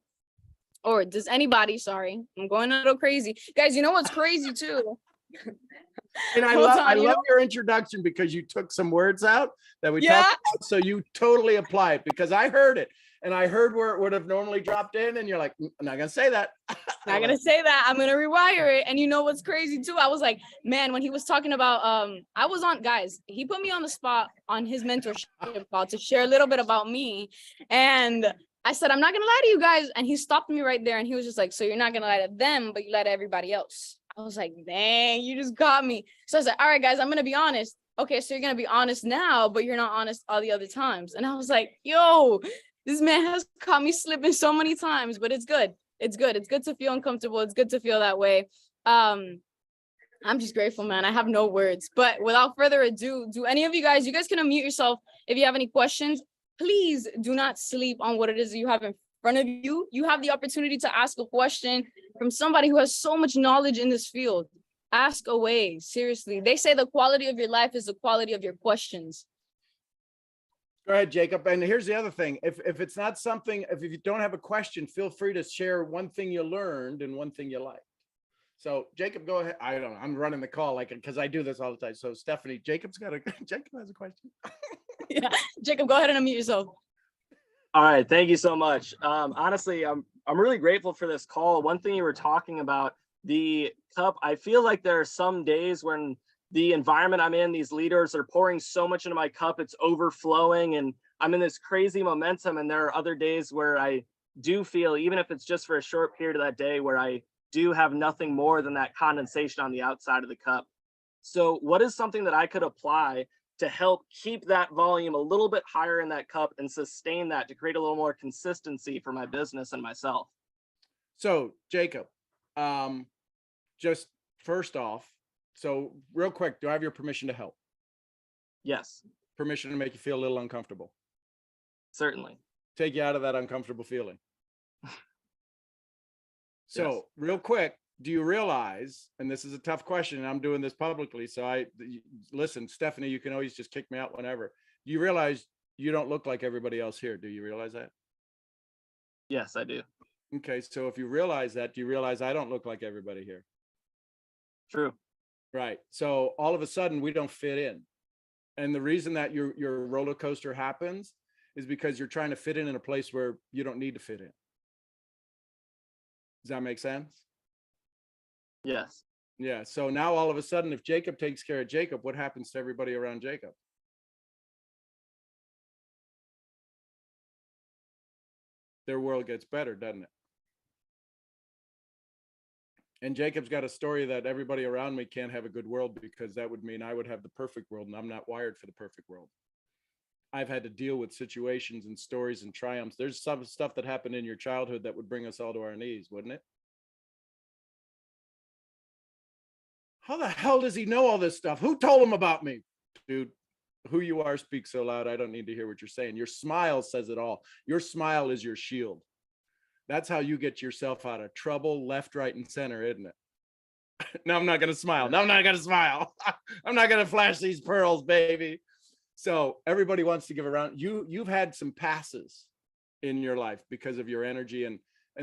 or does anybody, sorry, I'm going a little crazy. Guys, you know what's crazy too? And I love your introduction because you took some words out that we talked about, so you totally apply it because I heard it. And I heard where it would have normally dropped in, and you're like, I'm not gonna say that. Not gonna say that. I'm gonna rewire it. And you know what's crazy too? I was like, man, when he was talking about, I was on, guys, he put me on the spot on his mentorship call to share a little bit about me. And I said, I'm not gonna lie to you guys. And he stopped me right there. And he was just like, so you're not gonna lie to them, but you lie to everybody else. I was like, dang, you just got me. So I said, all right, guys, I'm gonna be honest. Okay, so you're gonna be honest now, but you're not honest all the other times. And I was like, yo, this man has caught me slipping so many times, but it's good. It's good. It's good to feel uncomfortable. It's good to feel that way. I'm just grateful, man. I have no words. But without further ado, do any of you guys can unmute yourself if you have any questions. Please do not sleep on what it is that you have in front of you. You have the opportunity to ask a question from somebody who has so much knowledge in this field. Ask away. Seriously. They say the quality of your life is the quality of your questions. Go ahead, Jacob. And here's the other thing. If it's not something, if you don't have a question, feel free to share one thing you learned and one thing you liked. So Jacob, go ahead. I don't know. I'm running the call because I do this all the time. So Stephanie, Jacob has a question. Yeah, Jacob, go ahead and unmute yourself. All right. Thank you so much. Honestly, I'm really grateful for this call. One thing you were talking about, the cup, I feel like there are some days when the environment I'm in, these leaders are pouring so much into my cup, it's overflowing, and I'm in this crazy momentum. And there are other days where I do feel, even if it's just for a short period of that day, where I do have nothing more than that condensation on the outside of the cup. So what is something that I could apply to help keep that volume a little bit higher in that cup and sustain that, to create a little more consistency for my business and myself? So Jacob, just first off, so real quick, do I have your permission to help? Yes, Permission to make you feel a little uncomfortable? certainly. Take you out of that uncomfortable feeling. So Yes. real quick, do you realize, and this is a tough question, and I'm doing this publicly, so listen, Stephanie, you can always just kick me out whenever. Do you realize you don't look like everybody else here? Do you realize that? Yes, I do. Okay, so if you realize that, do you realize I don't look like everybody here? True. Right. So all of a sudden we don't fit in. And the reason that your roller coaster happens is because you're trying to fit in a place where you don't need to fit in. Does that make sense? Yes. Yeah. So now all of a sudden, if Jacob takes care of Jacob, what happens to everybody around Jacob? Their world gets better, doesn't it? And Jacob's got a story that everybody around me can't have a good world, because that would mean I would have the perfect world, and I'm not wired for the perfect world. I've had to deal with situations and stories and triumphs. There's some stuff that happened in your childhood that would bring us all to our knees, wouldn't it? How the hell does he know all this stuff? Who told him about me? Dude, who you are speaks so loud, I don't need to hear what you're saying. Your smile says it all. Your smile is your shield. That's how you get yourself out of trouble, left, right, and center, isn't it? No, I'm not going to smile. No, I'm not going to smile. I'm not going to flash these pearls, baby. So everybody wants to give around. You've had some passes in your life because of your energy and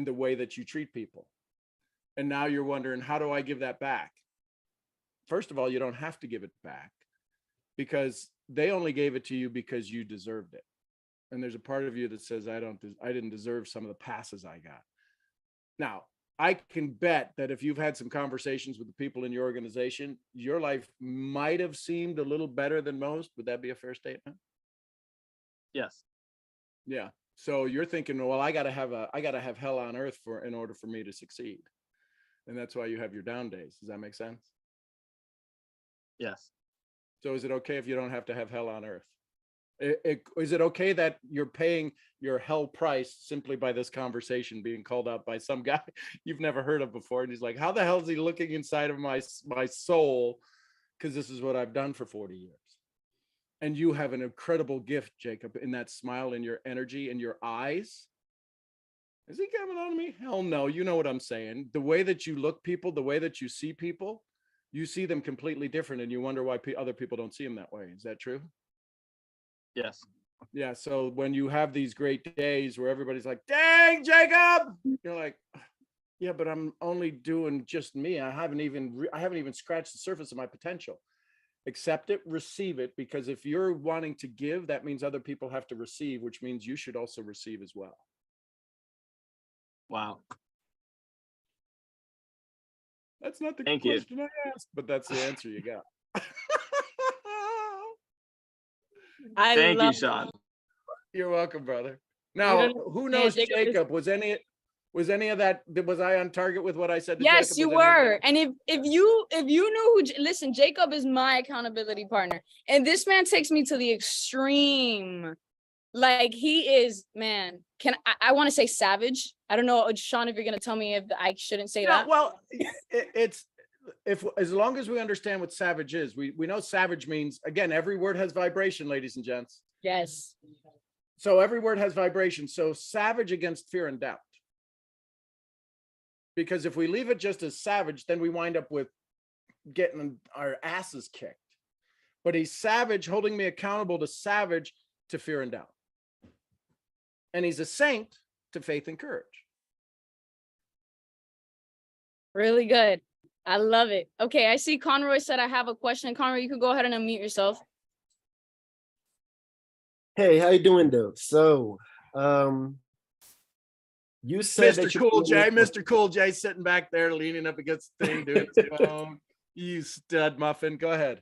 the way that you treat people. And now you're wondering, how do I give that back? First of all, you don't have to give it back, because they only gave it to you because you deserved it. And there's a part of you that says, I didn't deserve some of the passes I got. Now, I can bet that if you've had some conversations with the people in your organization, your life might have seemed a little better than most. Would that be a fair statement? Yes. Yeah. So you're thinking, well, I gotta have hell on earth in order for me to succeed. And that's why you have your down days. Does that make sense? Yes. So is it okay if you don't have to have hell on earth? Is it okay that you're paying your hell price simply by this conversation being called out by some guy you've never heard of before? And he's like, how the hell is he looking inside of my soul? Because this is what I've done for 40 years. And you have an incredible gift, Jacob, in that smile, in your energy, in your eyes. Is he coming on me? Hell no. You know what I'm saying. The way that you look people, the way that you see people, you see them completely different, and you wonder why other people don't see them that way. Is that true? Yes. Yeah. So when you have these great days where everybody's like, dang, Jacob, you're like, yeah, but I'm only doing just me. I haven't even scratched the surface of my potential. Accept it, receive it, because if you're wanting to give, that means other people have to receive, which means you should also receive as well. Wow. That's not the Thank you. question I asked, but that's the answer you got. Thank you, Sean. You're welcome, brother. I Now, don't know. who Yeah, knows Jacob is- Jacob? Was any of that? Was I on target with what I said? To Yes, Jacob? you Was any of were. And if you knew who, listen, Jacob is my accountability partner, and this man takes me to the extreme. Like, he is, man. I want to say savage. I don't know, Sean, if you're gonna tell me if I shouldn't say that. Well, it's as long as we understand what savage is, we know savage means, again, every word has vibration, ladies and gents. Yes. So every word has vibration. So savage against fear and doubt. Because if we leave it just as savage, then we wind up with getting our asses kicked. But he's savage, holding me accountable to savage, to fear and doubt. And he's a saint to faith and courage. Really good. I love it. Okay, I see Conroy said I have a question. Conroy, you could go ahead and unmute yourself. Hey, how you doing, though? So, you said Mr. that you Cool J, Mr. Cool J sitting back there leaning up against the thing, doing his phone. You stud muffin. Go ahead.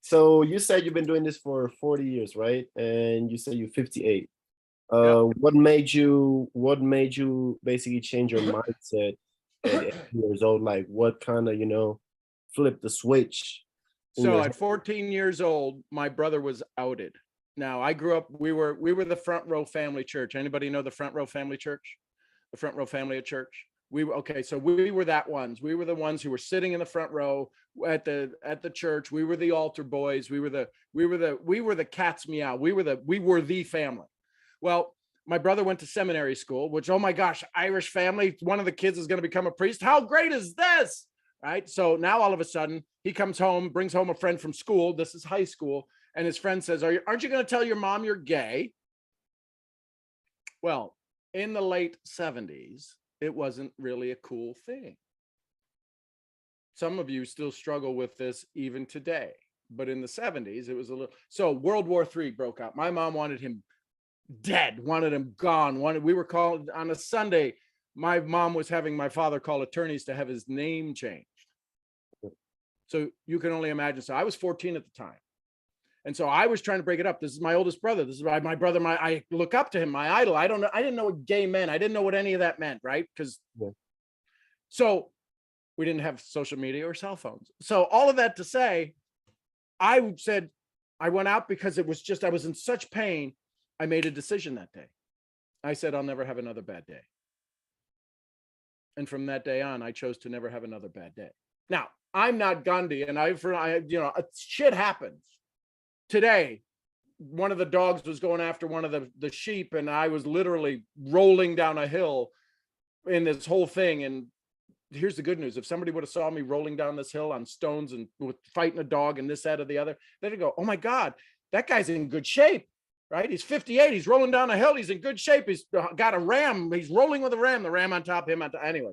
So you said you've been doing this for 40 years, right? And you said you're 58. Yep. What made you basically change your mindset at 8 years old? Like what kind of, flip the switch in So your at 14 years old, my brother was outed. Now I grew up, we were the Front Row Family Church. Anybody know the Front Row Family Church? The Front Row Family at church? We were okay, so we were that ones. We were the ones who were sitting in the front row at the church. We were the altar boys. We were the cat's meow. We were the family. Well, my brother went to seminary school, which, oh my gosh, Irish family, one of the kids is going to become a priest. How great is this? Right? So now all of a sudden he comes home, brings home a friend from school. This is high school. And his friend says, aren't you going to tell your mom you're gay? Well, in the late 70s, it wasn't really a cool thing. Some of you still struggle with this even today, but in the 70s, it was a little. So World War III broke out. My mom wanted him dead, wanted him gone. We were called on a Sunday. My mom was having my father call attorneys to have his name changed. So you can only imagine. So I was 14 at the time. And so I was trying to break it up. This is my oldest brother. This is my brother. I look up to him, my idol. I didn't know what gay meant. I didn't know what any of that meant, right? So we didn't have social media or cell phones. So all of that to say, I said, I went out because it was just, I was in such pain. I made a decision that day. I said, I'll never have another bad day. And from that day on, I chose to never have another bad day. Now, I'm not Gandhi, and shit happens. Today, one of the dogs was going after one of the sheep, and I was literally rolling down a hill in this whole thing. And here's the good news. If somebody would have saw me rolling down this hill on stones and with fighting a dog and this, that, or the other, they'd go, oh my God, that guy's in good shape, right? He's 58. He's rolling down a hill. He's in good shape. He's got a ram. He's rolling with a ram, the ram on top, him on top. Anyway.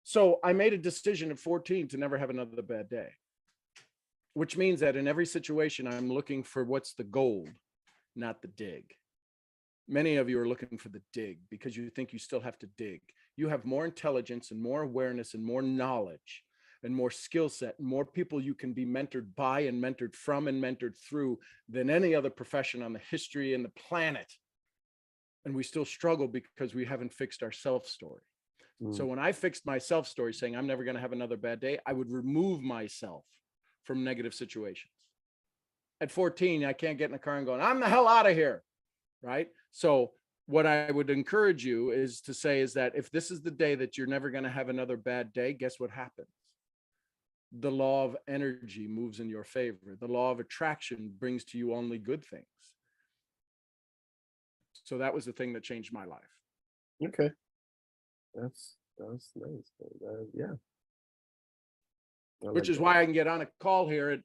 So I made a decision at 14 to never have another bad day, which means that in every situation, I'm looking for what's the gold, not the dig. Many of you are looking for the dig because you think you still have to dig. You have more intelligence and more awareness and more knowledge and more skill set, and more people you can be mentored by and mentored from and mentored through than any other profession on the history and the planet. And we still struggle because we haven't fixed our self story. So when I fixed my self story saying I'm never going to have another bad day, I would remove myself from negative situations. At 14, I can't get in a car and go, I'm the hell out of here, right? So what I would encourage you is to say is that if this is the day that you're never going to have another bad day, guess what happens? The law of energy moves in your favor. The law of attraction brings to you only good things. So that was the thing that changed my life. Okay. That's nice. Yeah. Which is why I can get on a call here at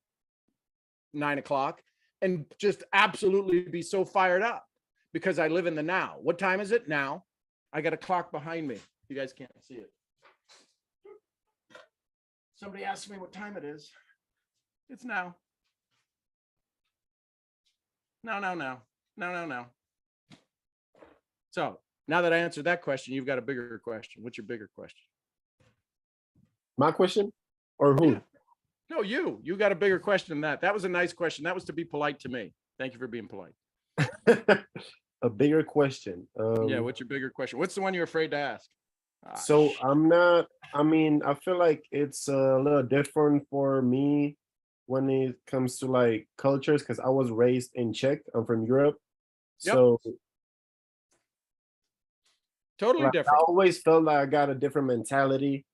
9 o'clock and just absolutely be so fired up because I live in the now. What time is it now? I got a clock behind me. You guys can't see it. Somebody asked me what time it is. It's now. No. So now that I answered that question, you've got a bigger question. What's your bigger question? My question or who? Yeah. No, you got a bigger question than that. That was a nice question. That was to be polite to me. Thank you for being polite. A bigger question. Yeah. What's your bigger question? What's the one you're afraid to ask? So I feel like it's a little different for me when it comes to like cultures because I was raised in Czech. I'm from Europe. Yep. So totally like, different. I always felt like I got a different mentality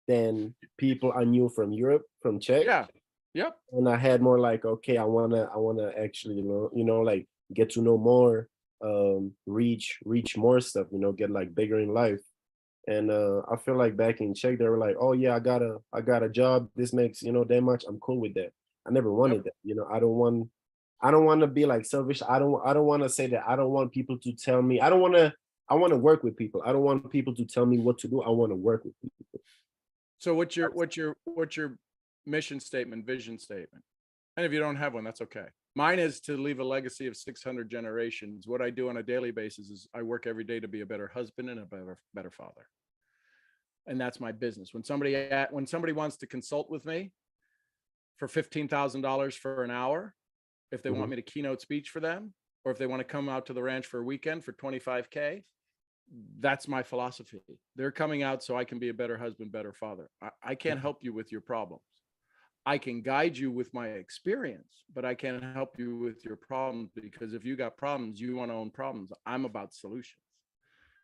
than people I knew from Europe, from Czech. Yeah. Yep. And I had more like, okay, I wanna actually, like get to know more, reach more stuff, get like bigger in life. And I feel like back in Czech, they were like, oh yeah, I got a job. This makes, that much. I'm cool with that. I never wanted that. I don't want to be like selfish. I don't want to say that. I don't want people to tell me. I want to work with people. I don't want people to tell me what to do. I want to work with people. So what's your mission statement, vision statement? And if you don't have one, that's okay. Mine is to leave a legacy of 600 generations. What I do on a daily basis is I work every day to be a better husband and a better father. And that's my business. When somebody wants to consult with me for $15,000 for an hour, if they want me to keynote speech for them, or if they want to come out to the ranch for a weekend for 25K, that's my philosophy. They're coming out so I can be a better husband, better father. I can't help you with your problems. I can guide you with my experience, but I can't help you with your problems, because if you got problems, you want to own problems. I'm about solutions.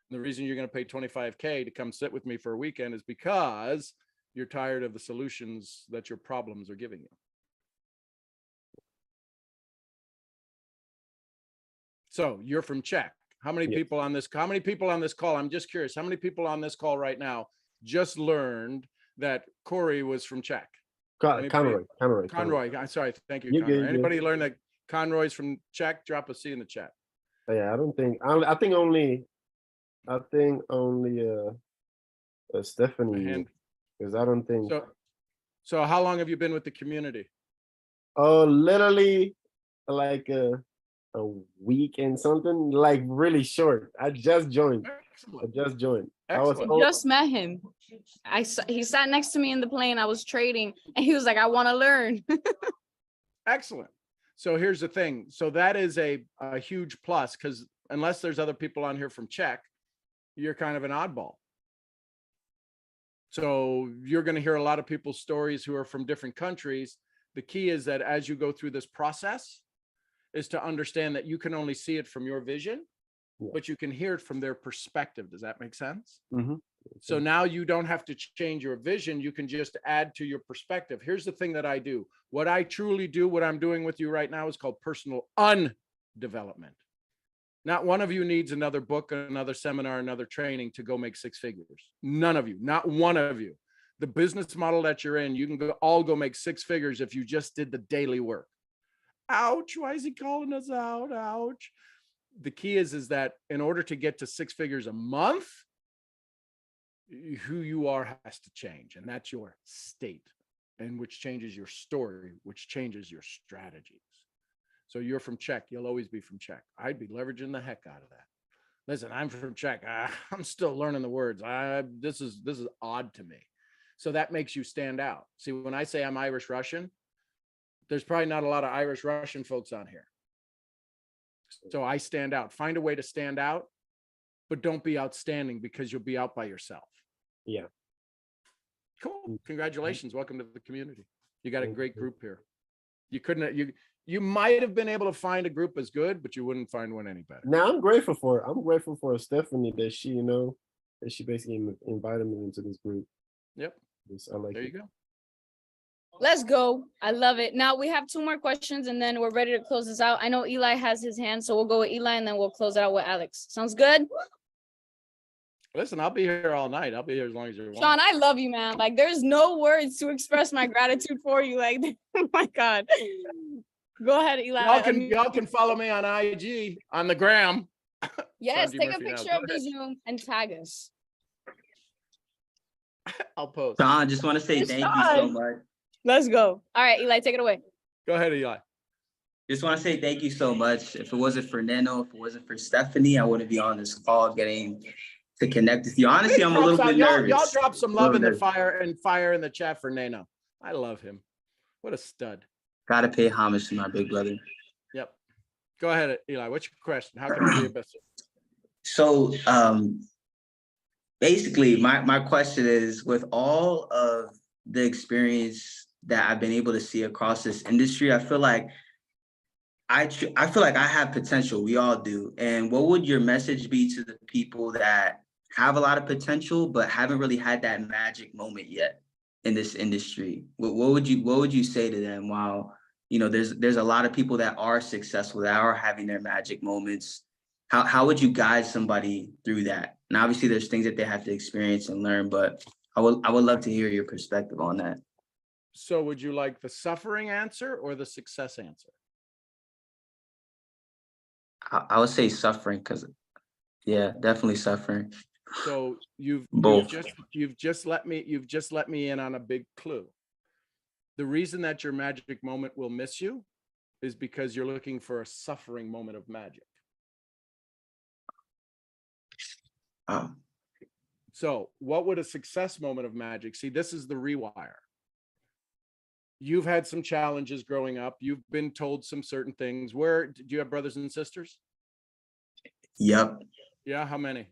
And the reason you're going to pay 25K to come sit with me for a weekend is because you're tired of the solutions that your problems are giving you. So you're from Czech. How many people on this? How many people on this call? I'm just curious. How many people on this call right now just learned that Corey was from Czech? Conroy. I'm sorry. Thank you, You're Conroy. good, Anybody learn that Conroy's from Czech? Drop a C in the chat. Yeah, I don't think. I think only Stephanie, because I don't think. So how long have you been with the community? Oh, literally like a week and something, like really short. I just joined. Excellent. Just met him. He sat next to me in the plane. I was trading, and he was like, "I want to learn." Excellent. So here's the thing. So that is a huge plus, because unless there's other people on here from Czech, you're kind of an oddball. So you're going to hear a lot of people's stories who are from different countries. The key is that as you go through this process, is to understand that you can only see it from your vision, but you can hear it from their perspective. Does that make sense? So now you don't have to change your vision. You can just add to your perspective. Here's the thing that I do. What I truly do, what I'm doing with you right now, is called personal undevelopment. Not one of you needs another book, another seminar, another training to go make six figures. None of you, not one of you. The business model that you're in, you can all go make six figures if you just did the daily work. Ouch, why is he calling us out? Ouch. The key is that in order to get to six figures a month, who you are has to change. And that's your state, and which changes your story, which changes your strategies. So you're from Czech. You'll always be from Czech. I'd be leveraging the heck out of that. Listen, I'm from Czech. I'm still learning the words. This is odd to me. So that makes you stand out. See, when I say I'm Irish Russian, there's probably not a lot of Irish Russian folks on here. So I stand out. Find a way to stand out, but don't be outstanding, because you'll be out by yourself. Yeah. Cool. Congratulations. Welcome to the community. You got a great group here. You might have been able to find a group as good, but you wouldn't find one any better. Now I'm grateful for Stephanie that she basically invited me into this group. Yep. I like there it. you go. Let's go. I love it. Now we have two more questions, and then we're ready to close this out. I know Eli has his hand, so we'll go with Eli, and then we'll close it out with Alex. Sounds good? Listen, I'll be here all night. I'll be here as long as you want. Sean, I love you, man. Like, there's no words to express my gratitude for you. Like, oh my God. Go ahead, Eli. Y'all can follow me on IG, on the gram. Yes, take a picture of the Zoom and tag us. I'll post. Sean, I just want to say thank you so much. Let's go. All right, Eli, take it away. Go ahead, Eli. Just want to say thank you so much. If it wasn't for Neno, if it wasn't for Stephanie, I wouldn't be on this call getting to connect with you. Honestly, I'm a little bit nervous. Y'all drop some love in the fire in the chat for Neno. I love him. What a stud. Gotta pay homage to my big brother. Yep. Go ahead, Eli. What's your question? How can I be your best? So basically, my question is, with all of the experience that I've been able to see across this industry, I feel like I have potential. We all do. And what would your message be to the people that have a lot of potential but haven't really had that magic moment yet in this industry? What would you say to them? While there's a lot of people that are successful, that are having their magic moments. How would you guide somebody through that? And obviously there's things that they have to experience and learn, but I would love to hear your perspective on that. So would you like the suffering answer or the success answer? I would say suffering, because definitely suffering. So you've just let me in on a big clue. The reason that your magic moment will miss you is because you're looking for a suffering moment of magic. So what would a success moment of magic? See, this is the rewire. You've had some challenges growing up. You've been told some certain things. Where do you have brothers and sisters? Yep. Yeah, how many?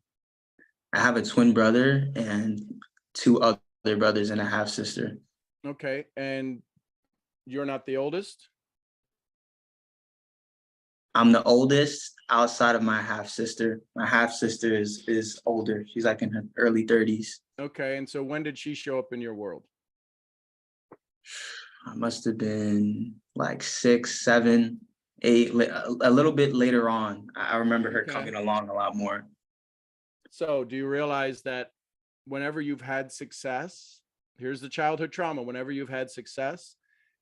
I have a twin brother and two other brothers and a half sister. Okay, and you're not the oldest? I'm the oldest outside of my half sister. My half sister is older. She's like in her early 30s. Okay, and so when did she show up in your world? I must have been like 6, 7, 8, a little bit later on. I remember her Okay. coming along a lot more. So do you realize that whenever you've had success, here's the childhood trauma, whenever you've had success,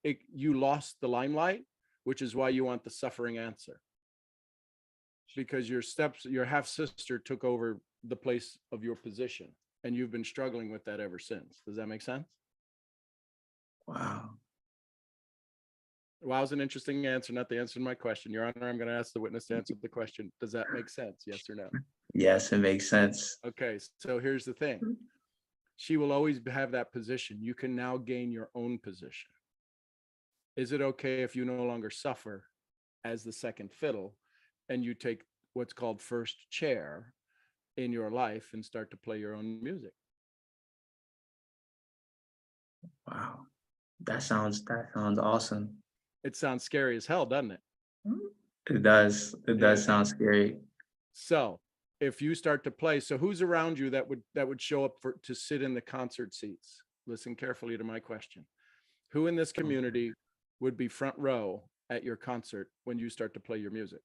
you lost the limelight, which is why you want the suffering answer. Because your half sister took over the place of your position, and you've been struggling with that ever since. Does that make sense? Wow. Wow, is an interesting answer, not the answer to my question. Your Honor, I'm going to ask the witness to answer the question. Does that make sense? Yes or no? Yes, it makes sense. Okay, so here's the thing. She will always have that position. You can now gain your own position. Is it okay if you no longer suffer as the second fiddle and you take what's called first chair in your life and start to play your own music? Wow. That sounds awesome. It sounds scary as hell, doesn't it? It does. It does Yeah. sound scary. So if you start to play, so who's around you that would show up to sit in the concert seats? Listen carefully to my question. Who in this community would be front row at your concert when you start to play your music?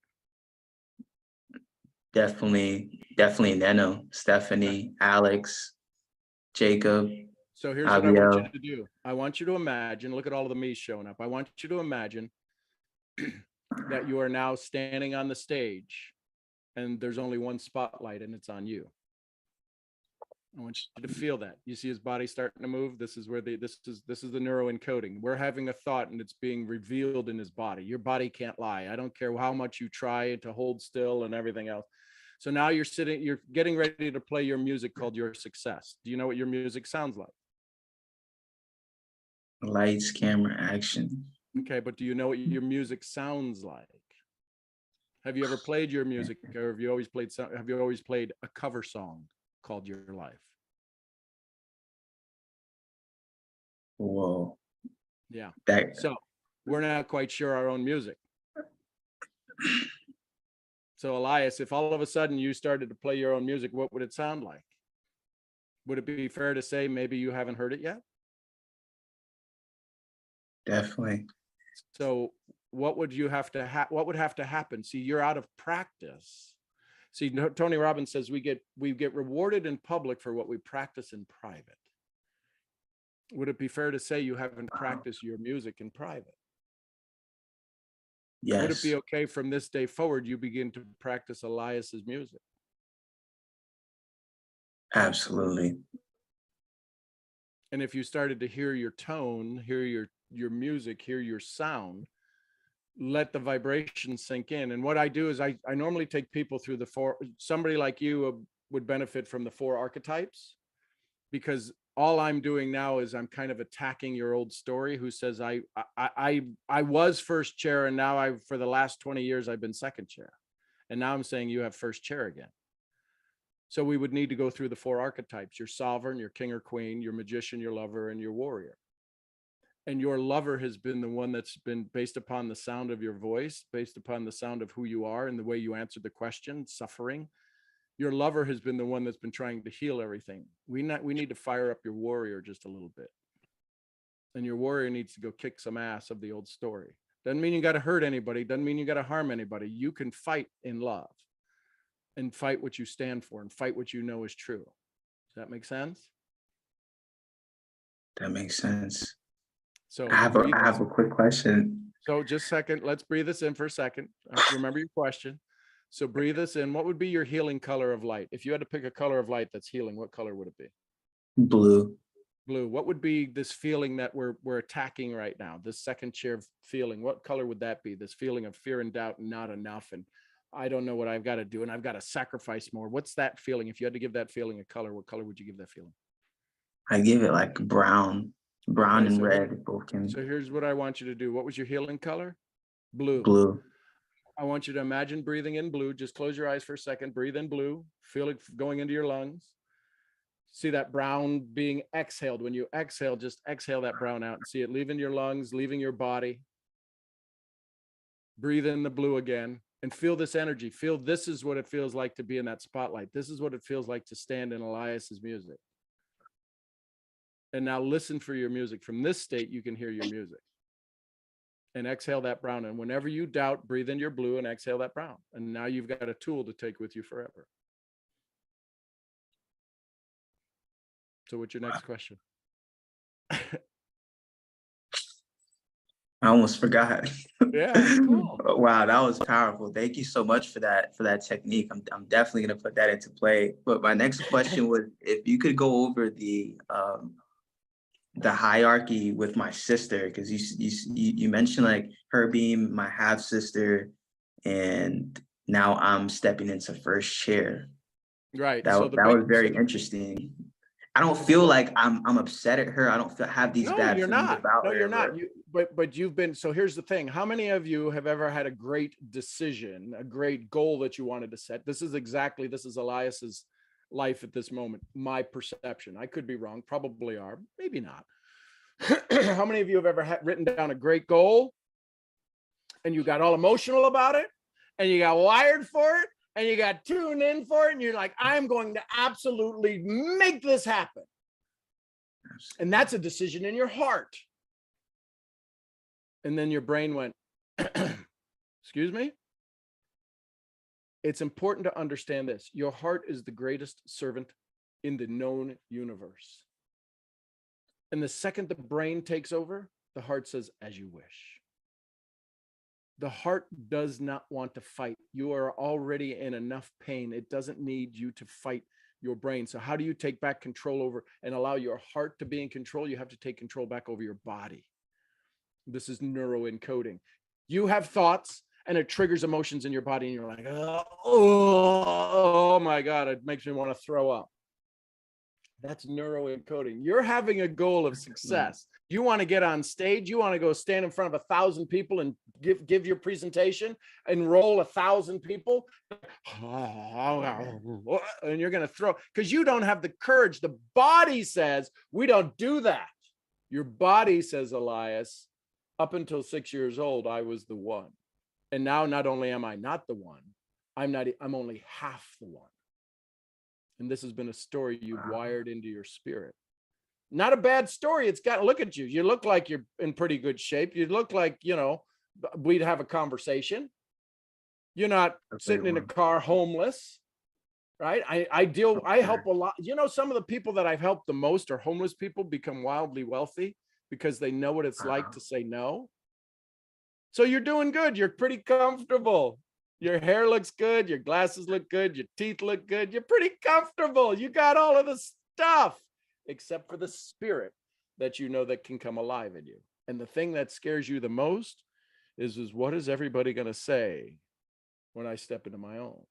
Definitely Neno, Stephanie, Alex, Jacob. So here's what I want you Abiel. to do. I want you to imagine, look at all of the me's showing up. I want you to imagine that you are now standing on the stage and there's only one spotlight and it's on you. I want you to feel that. You see his body starting to move. This is where this is the neuroencoding. We're having a thought and it's being revealed in his body. Your body can't lie. I don't care how much you try to hold still and everything else. So now you're getting ready to play your music called Your Success. Do you know what your music sounds like? Lights, camera, action. Okay, but do you know what your music sounds like? Have you ever played your music, or have you always played a cover song called Your Life? Whoa. Yeah. That So we're not quite sure our own music. So Elias, if all of a sudden you started to play your own music, what would it sound like? Would it be fair to say maybe you haven't heard it yet? definitely. So what would have to happen? See, you're out of practice. See, Tony Robbins says we get rewarded in public for what we practice in private. Would it be fair to say you haven't practiced your music in private? Yes. Would it be okay from this day forward you begin to practice Elias's music? Absolutely. And if you started to hear your tone, hear your music, hear your sound, let the vibration sink in. And what I do is I normally take people through somebody like you would benefit from the 4 archetypes, because all I'm doing now is I'm kind of attacking your old story, who says I was first chair and now for the last 20 years I've been second chair. And now I'm saying you have first chair again. So we would need to go through the 4 archetypes: your sovereign, your king or queen, your magician, your lover, and your warrior. And your lover has been the one that's been based upon the sound of your voice, based upon the sound of who you are and the way you answered the question, suffering. Your lover has been the one that's been trying to heal everything. We need to fire up your warrior just a little bit. And your warrior needs to go kick some ass of the old story. Doesn't mean you got to hurt anybody. Doesn't mean you got to harm anybody. You can fight in love and fight what you stand for and fight what you know is true. Does that make sense? That makes sense. So I have a quick question. So just a second, let's breathe this in for a second. Remember your question. So breathe this in. What would be your healing color of light? If you had to pick a color of light that's healing, what color would it be? Blue. Blue. What would be this feeling that we're attacking right now? This second chair feeling, what color would that be? This feeling of fear and doubt and not enough and I don't know what I've got to do and I've got to sacrifice more. What's that feeling? If you had to give that feeling a color, what color would you give that feeling? I give it like brown Okay, and so red both can. so here's what I want you to do. What was your healing color? Blue. Blue. I want you to imagine breathing in blue. Just close your eyes for a second. Breathe in blue. Feel it going into your lungs. See that brown being exhaled. When you exhale, just exhale that brown out and see it leaving your lungs, leaving your body. Breathe in the blue again and feel this energy. Feel this is what it feels like to be in that spotlight. This is what it feels like to stand in Elias's music. And now listen for your music. From this state, you can hear your music. And exhale that brown. And whenever you doubt, breathe in your blue and exhale that brown. And now you've got a tool to take with you forever. So what's your next question? I almost forgot. Yeah, cool. Wow, that was powerful. Thank you so much for that technique. I'm definitely gonna put that into play. But my next question was if you could go over the hierarchy with my sister, because you mentioned like her being my half sister, and now I'm stepping into first chair. Right. That So the was very interesting. I don't feel like I'm upset at her. I don't have these no, bad you're feelings not. about No, her. you're not. But you've been. So here's the thing. How many of you have ever had a great decision, a great goal that you wanted to set? This is Elias's life at this moment. My perception. I could be wrong. Probably are. Maybe not. How many of you have ever written down a great goal and you got all emotional about it and you got wired for it and you got tuned in for it and you're like, I'm going to absolutely make this happen. And that's a decision in your heart. And then your brain went, excuse me? It's important to understand this. Your heart is the greatest servant in the known universe. And the second the brain takes over, the heart says, as you wish. The heart does not want to fight. You are already in enough pain. It doesn't need you to fight your brain. So how do you take back control over and allow your heart to be in control? You have to take control back over your body. This is neuroencoding. You have thoughts and it triggers emotions in your body and you're like, oh my God, it makes me want to throw up. That's neuroencoding. You're having a goal of success. You want to get on stage. You want to go stand in front of 1,000 people and give your presentation, enroll 1,000 people. And you're going to throw, because you don't have the courage. The body says, we don't do that. Your body says, Elias, up until 6 years old, I was the one. And now not only am I not the one, I'm only half the one. And this has been a story you've wired into your spirit. Not a bad story. It's got, look at you. You look like you're in pretty good shape. You look like, we'd have a conversation. You're not sitting in a car homeless, right? I help a lot. Some of the people that I've helped the most are homeless people become wildly wealthy because they know what it's like to say no. So you're doing good. You're pretty comfortable. Your hair looks good. Your glasses look good. Your teeth look good. You're pretty comfortable. You got all of the stuff, except for the spirit that that can come alive in you. And the thing that scares you the most is what is everybody going to say when I step into my own?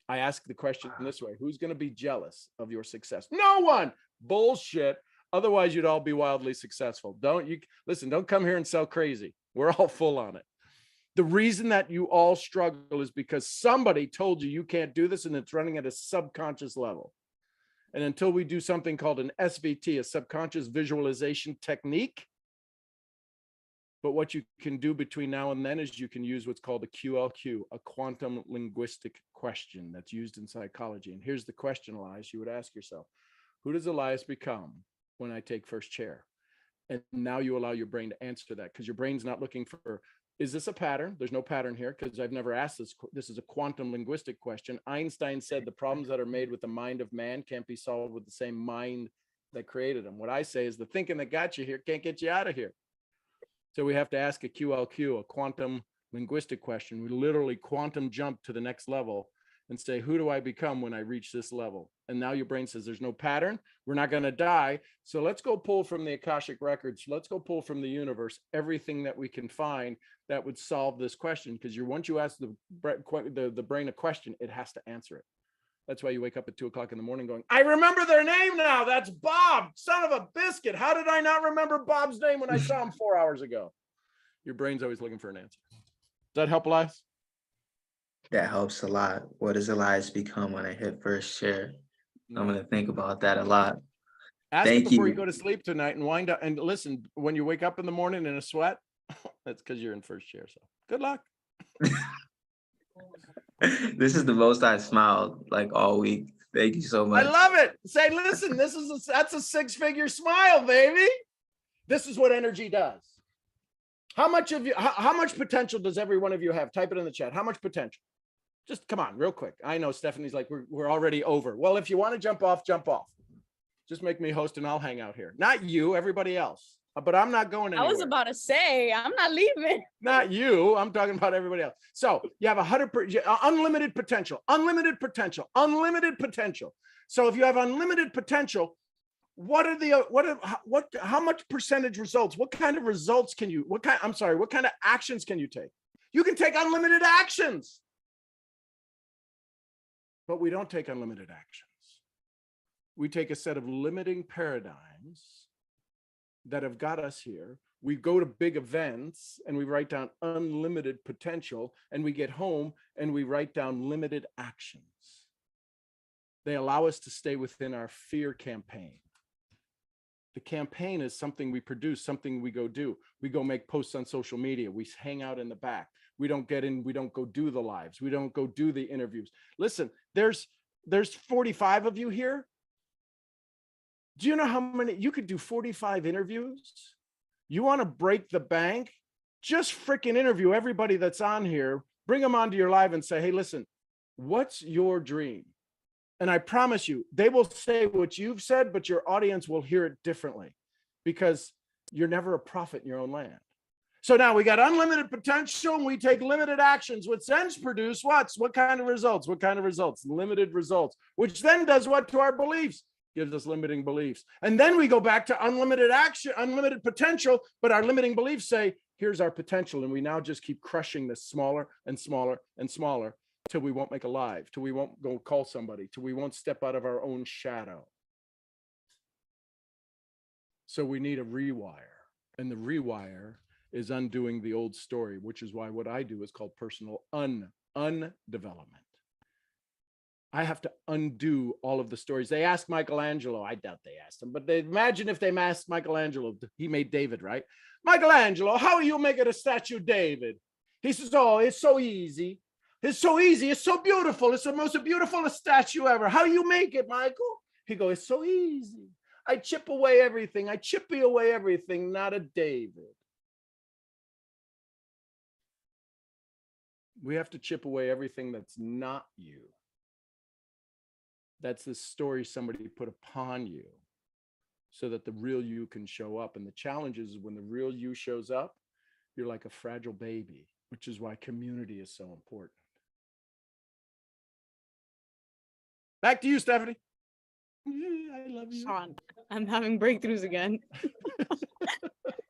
I ask the question this way: who's going to be jealous of your success? No one. Bullshit. Otherwise, you'd all be wildly successful. Don't come here and sell crazy. We're all full on it. The reason that you all struggle is because somebody told you can't do this, and it's running at a subconscious level. And until we do something called an SVT, a subconscious visualization technique, but what you can do between now and then is you can use what's called a QLQ, a quantum linguistic question that's used in psychology. And here's the question, Elias, you would ask yourself: who does Elias become when I take first chair? And now you allow your brain to answer that, because your brain's not looking for, is this a pattern? There's no pattern here because I've never asked this. This is a quantum linguistic question. Einstein said the problems that are made with the mind of man can't be solved with the same mind that created them. What I say is the thinking that got you here can't get you out of here. So we have to ask a QLQ, a quantum linguistic question. We literally quantum jump to the next level and say, who do I become when I reach this level? And now your brain says, there's no pattern. We're not going to die. So let's go pull from the Akashic records. Let's go pull from the universe everything that we can find that would solve this question. Because once you ask the brain a question, it has to answer it. That's why you wake up at 2 o'clock in the morning going, I remember their name now. That's Bob, son of a biscuit. How did I not remember Bob's name when I saw him 4 hours ago? Your brain's always looking for an answer. Does that help, Elias? That helps a lot. What does Elias become when I hit first share? I'm going to think about that a lot. Ask Thank it before you. you go to sleep tonight and wind up. And listen, when you wake up in the morning in a sweat, that's because you're in first chair. So good luck. This is the most I smiled like all week. Thank you so much. I love it. Say, listen, that's a 6-figure smile, baby. This is what energy does. How much potential does every one of you have? Type it in the chat. How much potential? Just come on, real quick. I know Stephanie's like, we're already over. Well, if you want to jump off, jump off. Just make me host and I'll hang out here. Not you, everybody else. But I'm not going anywhere. I was about to say, I'm not leaving. Not you. I'm talking about everybody else. So you have unlimited potential, unlimited potential, unlimited potential. So if you have unlimited potential, how much percentage results? What kind of results can you, what kind of actions can you take? You can take unlimited actions. But we don't take unlimited actions. We take a set of limiting paradigms that have got us here. We go to big events and we write down unlimited potential, and we get home and we write down limited actions. They allow us to stay within our fear campaign. The campaign is something we produce, something we go do. We go make posts on social media. We hang out in the back. We don't get in, we don't go do the lives. We don't go do the interviews. Listen, there's 45 of you here. Do you know how many, you could do 45 interviews? You want to break the bank? Just freaking interview everybody that's on here, bring them onto your live and say, hey, listen, what's your dream? And I promise you, they will say what you've said, but your audience will hear it differently because you're never a prophet in your own land. So now we got unlimited potential and we take limited actions, which then produce what kind of results? What kind of results? Limited results, which then does what to our beliefs? Gives us limiting beliefs. And then we go back to unlimited action, unlimited potential, but our limiting beliefs say, here's our potential. And we now just keep crushing this smaller and smaller and smaller till we won't make a live, till we won't go call somebody, till we won't step out of our own shadow. So we need a rewire, and the rewire is undoing the old story, which is why what I do is called personal undevelopment. I have to undo all of the stories. They asked Michelangelo, I doubt they asked him, but they imagine if they asked Michelangelo, he made David, right? Michelangelo, how are you making a statue of David? He says, oh, it's so easy. It's so easy. It's so beautiful. It's the most beautiful statue ever. How you make it, Michael? He goes, it's so easy. I chip away everything. I chippy away everything, not a David. We have to chip away everything that's not you. That's the story somebody put upon you so that the real you can show up. And the challenge is when the real you shows up, you're like a fragile baby, which is why community is so important. Back to you, Stephanie. I love you. Sean, I'm having breakthroughs again.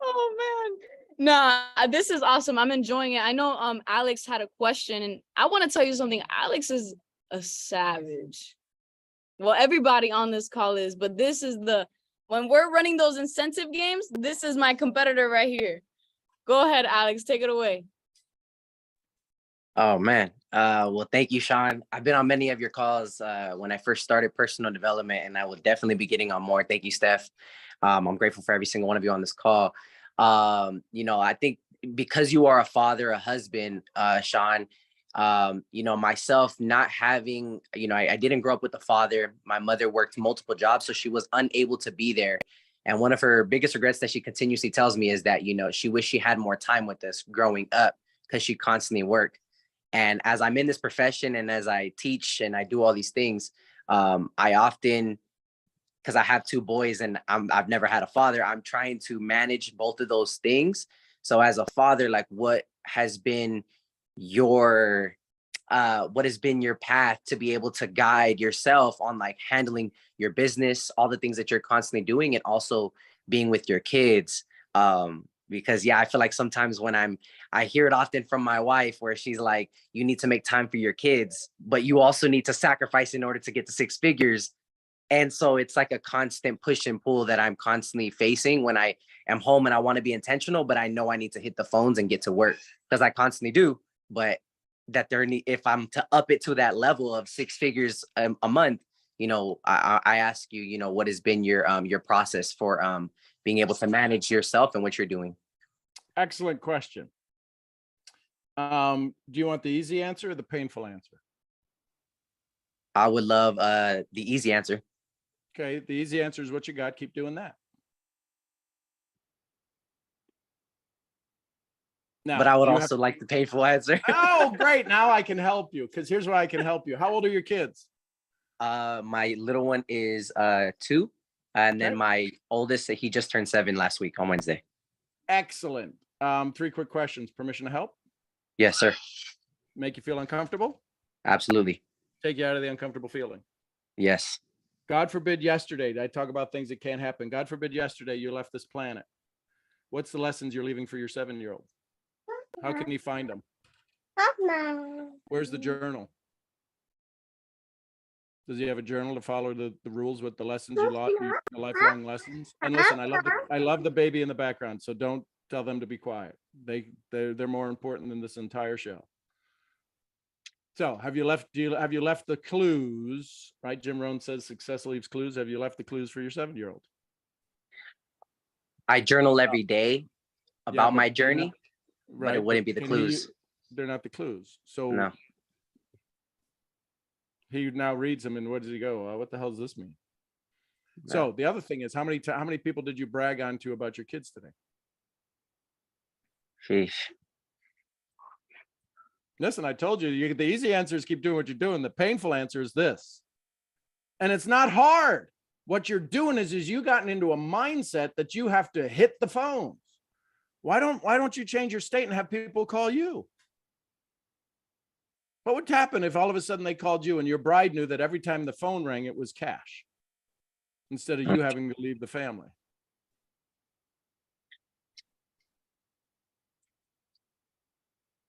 Oh man. Nah, this is awesome. I'm enjoying it. I know Alex had a question, and I want to tell you something. Alex is a savage. Well, everybody on this call is, but this is when we're running those incentive games, this is my competitor right here. Go ahead, Alex, take it away. Oh man. Well, thank you, Sean. I've been on many of your calls when I first started personal development, and I will definitely be getting on more. Thank you, Steph. I'm grateful for every single one of you on this call. I think because you are a father, a husband, Sean, myself not having, I didn't grow up with a father. My mother worked multiple jobs, so she was unable to be there. And one of her biggest regrets that she continuously tells me is that, she wished she had more time with us growing up because she constantly worked. And as I'm in this profession and as I teach and I do all these things, I often, because I have 2 boys and I've never had a father, I'm trying to manage both of those things. So as a father, like what has been your what has been your path to be able to guide yourself on like handling your business, all the things that you're constantly doing, and also being with your kids. Because yeah, I feel like sometimes when I hear it often from my wife where she's like, you need to make time for your kids, but you also need to sacrifice in order to get to six figures. And so it's like a constant push and pull that I'm constantly facing when I am home and I want to be intentional, but I know I need to hit the phones and get to work because I constantly do. But that if I'm to up it to that level of six figures a month, I ask you, what has been your process for being able to manage yourself and what you're doing? Excellent question. Do you want the easy answer or the painful answer? I would love the easy answer. Okay, the easy answer is what you got. Keep doing that. Now, but I would also like the painful answer. Oh, great. Now I can help you because here's why I can help you. How old are your kids? My little one is 2. And then Okay. my oldest, he just turned 7 last week on Wednesday. Excellent. 3 quick questions. Permission to help? Yes, sir. Make you feel uncomfortable? Absolutely. Take you out of the uncomfortable feeling? Yes. God forbid yesterday, I talk about things that can't happen. God forbid yesterday you left this planet. What's the lessons you're leaving for your 7-year-old? How can you find them? Where's the journal? Does he have a journal to follow the rules with the lessons you learned, the lifelong lessons? And listen, I love the baby in the background, so don't tell them to be quiet. They're more important than this entire show. So have you left the clues, right? Jim Rohn says success leaves clues. Have you left the clues for your 7-year-old? I journal every day about my journey, right? But it wouldn't be the clues. They're not the clues. So no. He now reads them, and what does he go? What the hell does this mean? No. So the other thing is, how many people did you brag on to about your kids today? Sheesh. Listen, I told you, the easy answer is keep doing what you're doing. The painful answer is this. And it's not hard. What you're doing is you gotten into a mindset that you have to hit the phones. Why don't you change your state and have people call you? What would happen if all of a sudden they called you and your bride knew that every time the phone rang, it was cash instead of you having to leave the family?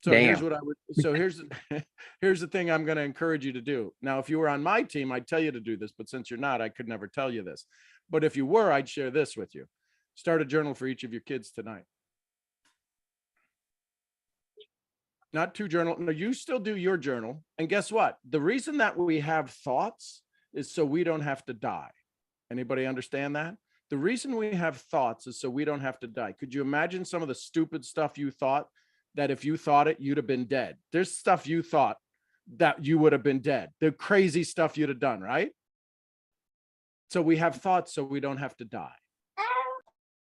So Damn. here's what I would, so here's the thing I'm going to encourage you to do. Now, if you were on my team, I'd tell you to do this, but since you're not, I could never tell you this. But if you were, I'd share this with you. Start a journal for each of your kids tonight. Not 2 journal. No, you still do your journal. And guess what? The reason that we have thoughts is so we don't have to die. Anybody understand that? The reason we have thoughts is so we don't have to die. Could you imagine some of the stupid stuff you thought that if you thought it, you'd have been dead? There's stuff you thought that you would have been dead. The crazy stuff you'd have done, right? So we have thoughts so we don't have to die.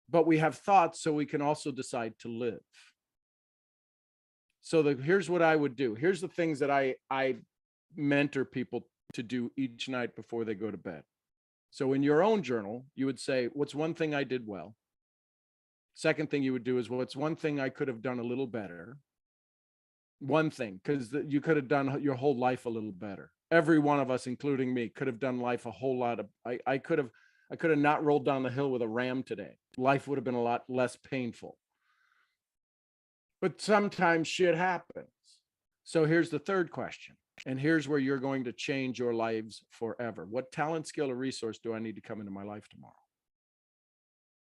But we have thoughts so we can also decide to live. So here's what I would do. Here's the things that I mentor people to do each night before they go to bed. So in your own journal, you would say, what's one thing I did well? Second thing you would do is, what's one thing I could have done a little better? One thing, because you could have done your whole life a little better. Every one of us, including me, could have done life a whole lot of, I could have not rolled down the hill with a ram today. Life would have been a lot less painful. But sometimes shit happens. So here's the third question. And here's where you're going to change your lives forever. What talent, skill, or resource do I need to come into my life tomorrow?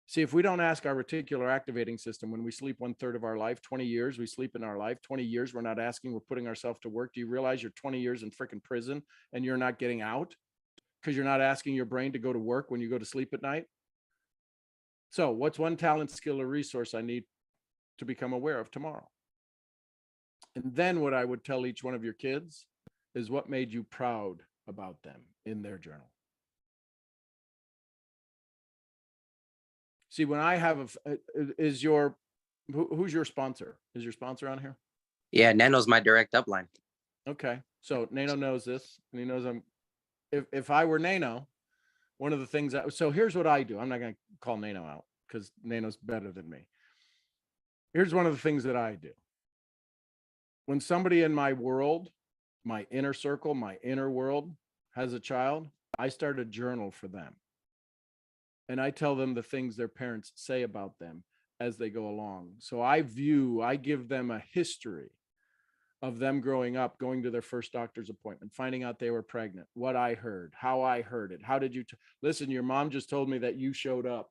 See, if we don't ask our reticular activating system when we sleep 1/3 of our life, 20 years, we sleep in our life, 20 years, we're not asking, we're putting ourselves to work. Do you realize you're 20 years in freaking prison and you're not getting out because you're not asking your brain to go to work when you go to sleep at night? So what's one talent, skill, or resource I need to become aware of tomorrow? And then what I would tell each one of your kids is what made you proud about them in their journal. See, when I have who's your sponsor? Is your sponsor on here? Yeah, Nano's my direct upline. Okay. So Nano knows this, and he knows if I were Nano, one of the things so here's what I do. I'm not going to call Nano out because Nano's better than me. Here's one of the things that I do. When somebody in my world my inner circle, my inner world has a child, I start a journal for them. And I tell them the things their parents say about them as they go along. So I give them a history of them growing up, going to their first doctor's appointment, finding out they were pregnant, what I heard, how I heard it. How did you listen? Your mom just told me that you showed up.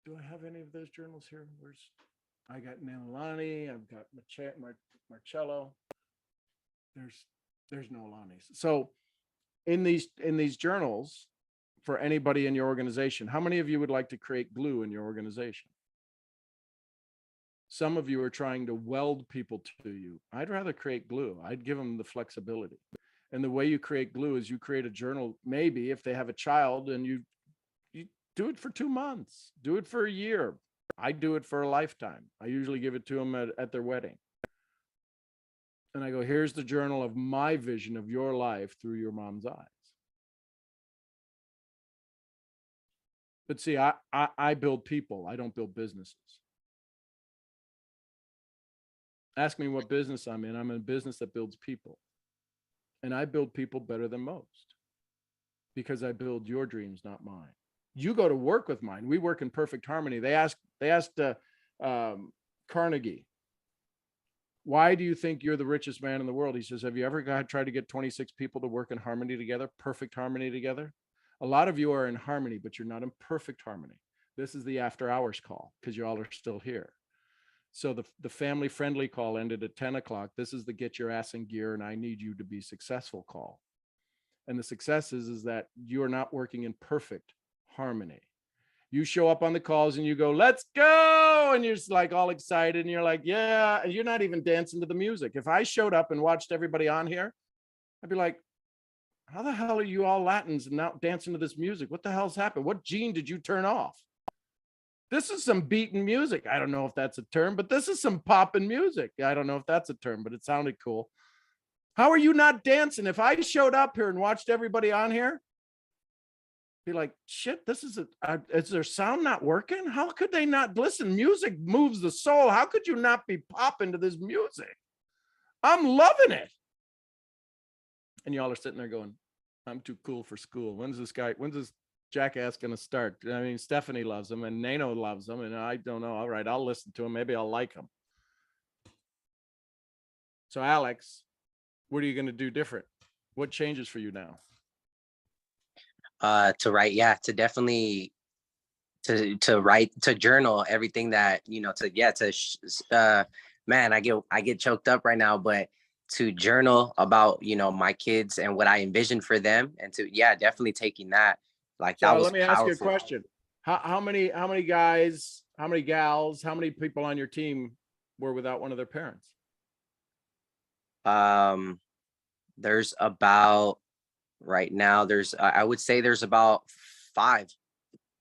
Do I have any of those journals here? I got Nalani, I've got Marcello. There's no Alani's. So in these journals, for anybody in your organization, how many of you would like to create glue in your organization? Some of you are trying to weld people to you. I'd rather create glue. I'd give them the flexibility. And the way you create glue is you create a journal, maybe if they have a child, and you do it for 2 months, do it for a year. I do it for a lifetime. I usually give it to them at their wedding. And I go, here's the journal of my vision of your life through your mom's eyes. But see, I build people. I don't build businesses. Ask me what business I'm in. I'm in a business that builds people. And I build people better than most because I build your dreams, not mine. You go to work with mine. We work in perfect harmony. They asked Carnegie, why do you think you're the richest man in the world? He says, have you ever tried to get 26 people to work in harmony together, perfect harmony together? A lot of you are in harmony, but you're not in perfect harmony. This is the after hours call because you all are still here. So the family friendly call ended at 10 o'clock. This is the get your ass in gear and I need you to be successful call. And the success is that you are not working in perfect harmony. You show up on the calls and you go, let's go. And you're just like all excited and you're like, yeah. And you're not even dancing to the music. If I showed up and watched everybody on here, I'd be like, how the hell are you all Latins and now dancing to this music? What the hell's happened? What gene did you turn off? This is some beaten music. I don't know if that's a term, but this is some poppin' music. I don't know if that's a term, but it sounded cool. How are you not dancing? If I showed up here and watched everybody on here, be like, shit, is their sound not working? How could they not listen? Music moves the soul. How could you not be popping to this music? I'm loving it. And y'all are sitting there going, I'm too cool for school. When's this jackass gonna start? I mean, Stephanie loves him and Nano loves him, and I don't know. All right, I'll listen to him. Maybe I'll like him. So Alex, what are you gonna do different? What changes for you now? To write, to definitely to write, to journal everything that, man, I get choked up right now, but to journal about, my kids and what I envision for them, and to, definitely taking that. Like, that was let me powerful. ask you a question. How many guys, how many gals, how many people on your team were without one of their parents? There's about, right now, I would say there's about 5.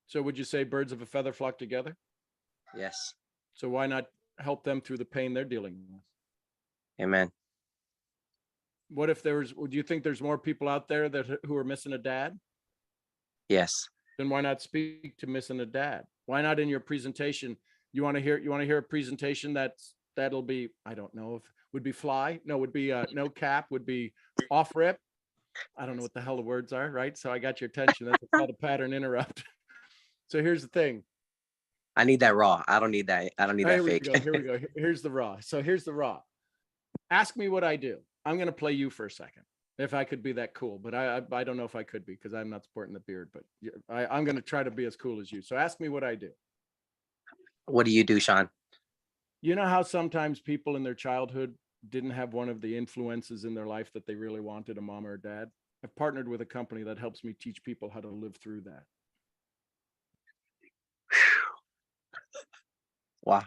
So would you say birds of a feather flock together? Yes. So why not help them through the pain they're dealing with? Amen. What if do you think there's more people out there who are missing a dad? Yes. Then why not speak to missing a dad? Why not in your presentation? You want to hear a presentation that'll be, I don't know if would be fly. No, would be no cap, would be off rip. I don't know what the hell the words are, right? So I got your attention. That's called a pattern interrupt. So here's the thing. I need that raw. I don't need that. I don't need that fake. Here we go. Here's the raw. So here's the raw. Ask me what I do. I'm going to play you for a second. If I could be that cool, but I don't know if I could be because I'm not sporting the beard, but I'm going to try to be as cool as you. So ask me what I do. What do you do, Sean? You know how sometimes people in their childhood didn't have one of the influences in their life that they really wanted, a mom or a dad? I've partnered with a company that helps me teach people how to live through that. Wow.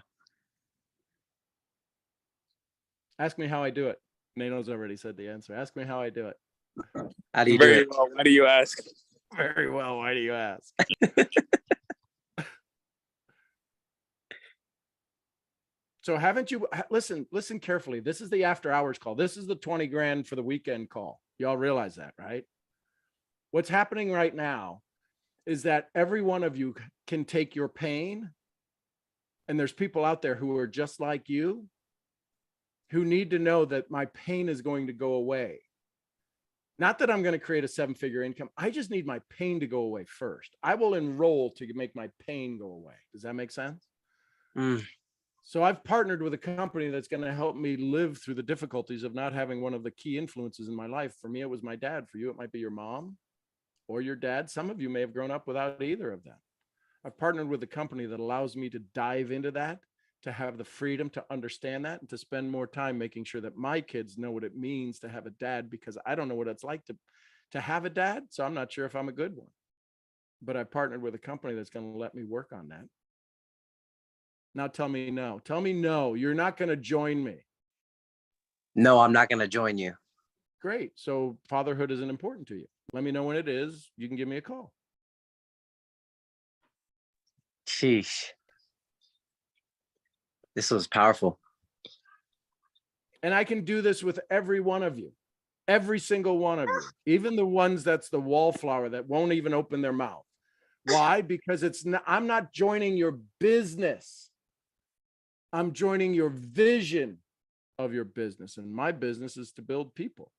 Ask me how I do it. Nano's already said the answer. Ask me how I do it. How do you do it? Well, why do you ask? Very well. Why do you ask? So haven't you listen carefully. This is the after hours call. This is the 20 grand for the weekend call. Y'all realize that, right? What's happening right now is that every one of you can take your pain, and there's people out there who are just like you, who need to know that my pain is going to go away. Not that I'm going to create a 7-figure income. I just need my pain to go away first. I will enroll to make my pain go away. Does that make sense? Mm. So I've partnered with a company that's going to help me live through the difficulties of not having one of the key influences in my life. For me, it was my dad. For you, it might be your mom or your dad. Some of you may have grown up without either of them. I've partnered with a company that allows me to dive into that, to have the freedom to understand that, and to spend more time making sure that my kids know what it means to have a dad, because I don't know what it's like to have a dad. So I'm not sure if I'm a good one, but I partnered with a company that's going to let me work on that. Now tell me no. Tell me no. You're not going to join me. No, I'm not going to join you. Great. So fatherhood isn't important to you. Let me know when it is. You can give me a call. Sheesh. This was powerful. And I can do this with every one of you, every single one of you, even the ones that's the wallflower that won't even open their mouth. Why? Because I'm not joining your business. I'm joining your vision of your business. And my business is to build people.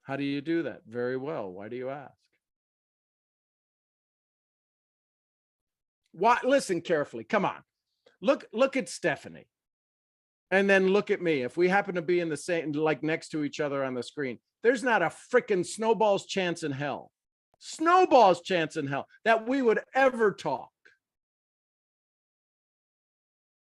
How do you do that? Very well. Why do you ask? Why? Listen carefully. Come on. Look at Stephanie. And then look at me. If we happen to be in the same, like next to each other on the screen, there's not a freaking snowball's chance in hell that we would ever talk.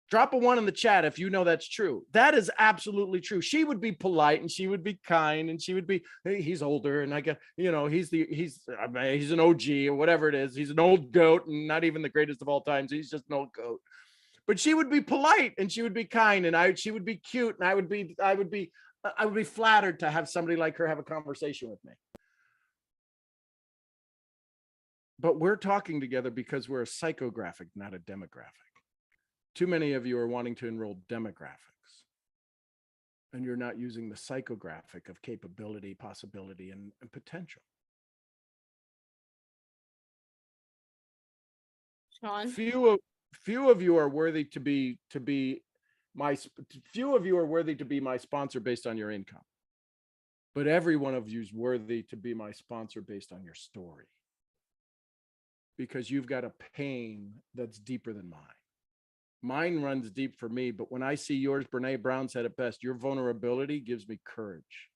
Drop a 1 in the chat if you know that's true. That is absolutely true. She would be polite and she would be kind and she would be, hey, he's older and I get, he's an OG or whatever it is. He's an old goat and not even the greatest of all times. He's just an old goat. But she would be polite and she would be kind and she would be cute and I would be flattered to have somebody like her have a conversation with me. But we're talking together because we're a psychographic, not a demographic. Too many of you are wanting to enroll demographics and you're not using the psychographic of capability, possibility, and potential. Sean? Few of you are worthy to be my sponsor based on your income. But every one of you is worthy to be my sponsor based on your story. Because you've got a pain that's deeper than mine. Mine runs deep for me, but when I see yours, Brene Brown said it best, your vulnerability gives me courage.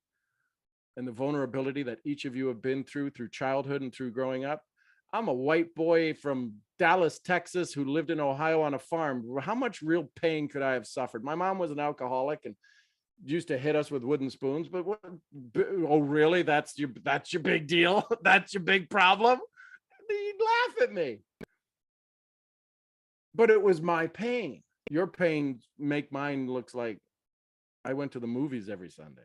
And the vulnerability that each of you have been through childhood and through growing up. I'm a white boy from Dallas, Texas, who lived in Ohio on a farm. How much real pain could I have suffered? My mom was an alcoholic and used to hit us with wooden spoons, but oh, really? That's your big deal? That's your big problem? You'd laugh at me. But it was my pain. Your pain make mine looks like I went to the movies every Sunday.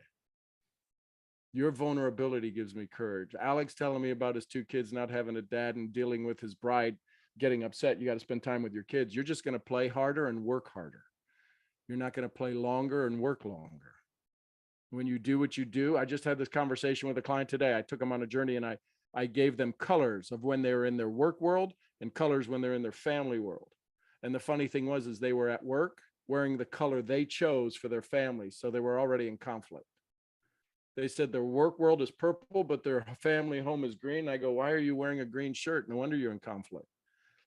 Your vulnerability gives me courage. Alex telling me about his 2 kids not having a dad and dealing with his bride getting upset. You got to spend time with your kids. You're just going to play harder and work harder. You're not going to play longer and work longer. When you do what you do, I just had this conversation with a client today. I took them on a journey and I gave them colors of when they were in their work world and colors when they're in their family world. And the funny thing was they were at work wearing the color they chose for their family. So they were already in conflict. They said their work world is purple, but their family home is green. I go, why are you wearing a green shirt? No wonder you're in conflict.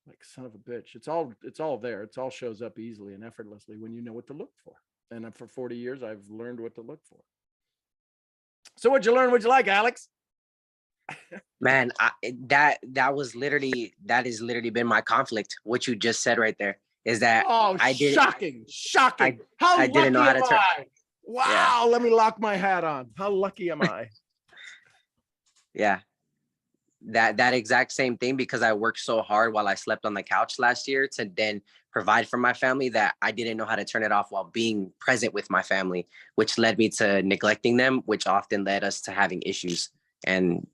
Like, son of a bitch. It's all there. It all shows up easily and effortlessly when you know what to look for. And for 40 years, I've learned what to look for. So what'd you learn? What'd you like, Alex? Man, that has literally been my conflict. What you just said right there is that shocking. How I didn't know how to turn. Wow, yeah. Let me lock my hat on. How lucky am I? Yeah. That exact same thing, because I worked so hard while I slept on the couch last year to then provide for my family that I didn't know how to turn it off while being present with my family, which led me to neglecting them, which often led us to having issues. And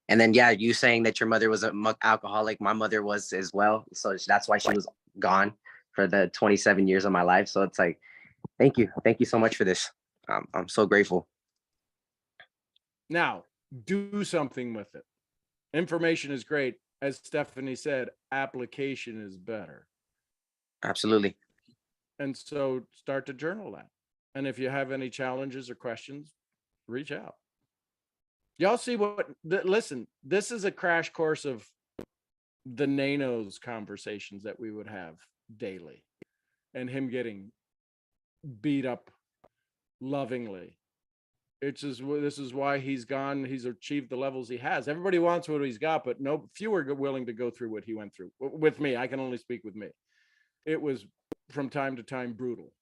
and then you saying that your mother was an alcoholic, my mother was as well. So that's why she was gone for the 27 years of my life. So it's like, thank you so much for this. I'm so grateful. Now, do something with it. Information is great. As Stephanie said, application is better. Absolutely. And so start to journal that. And if you have any challenges or questions, reach out. Y'all see listen, this is a crash course of the Nanos conversations that we would have daily, and him getting beat up lovingly. This is why he's achieved the levels he has. Everybody wants what he's got, but few are willing to go through what he went through. With me, I can only speak with me. It was from time to time brutal.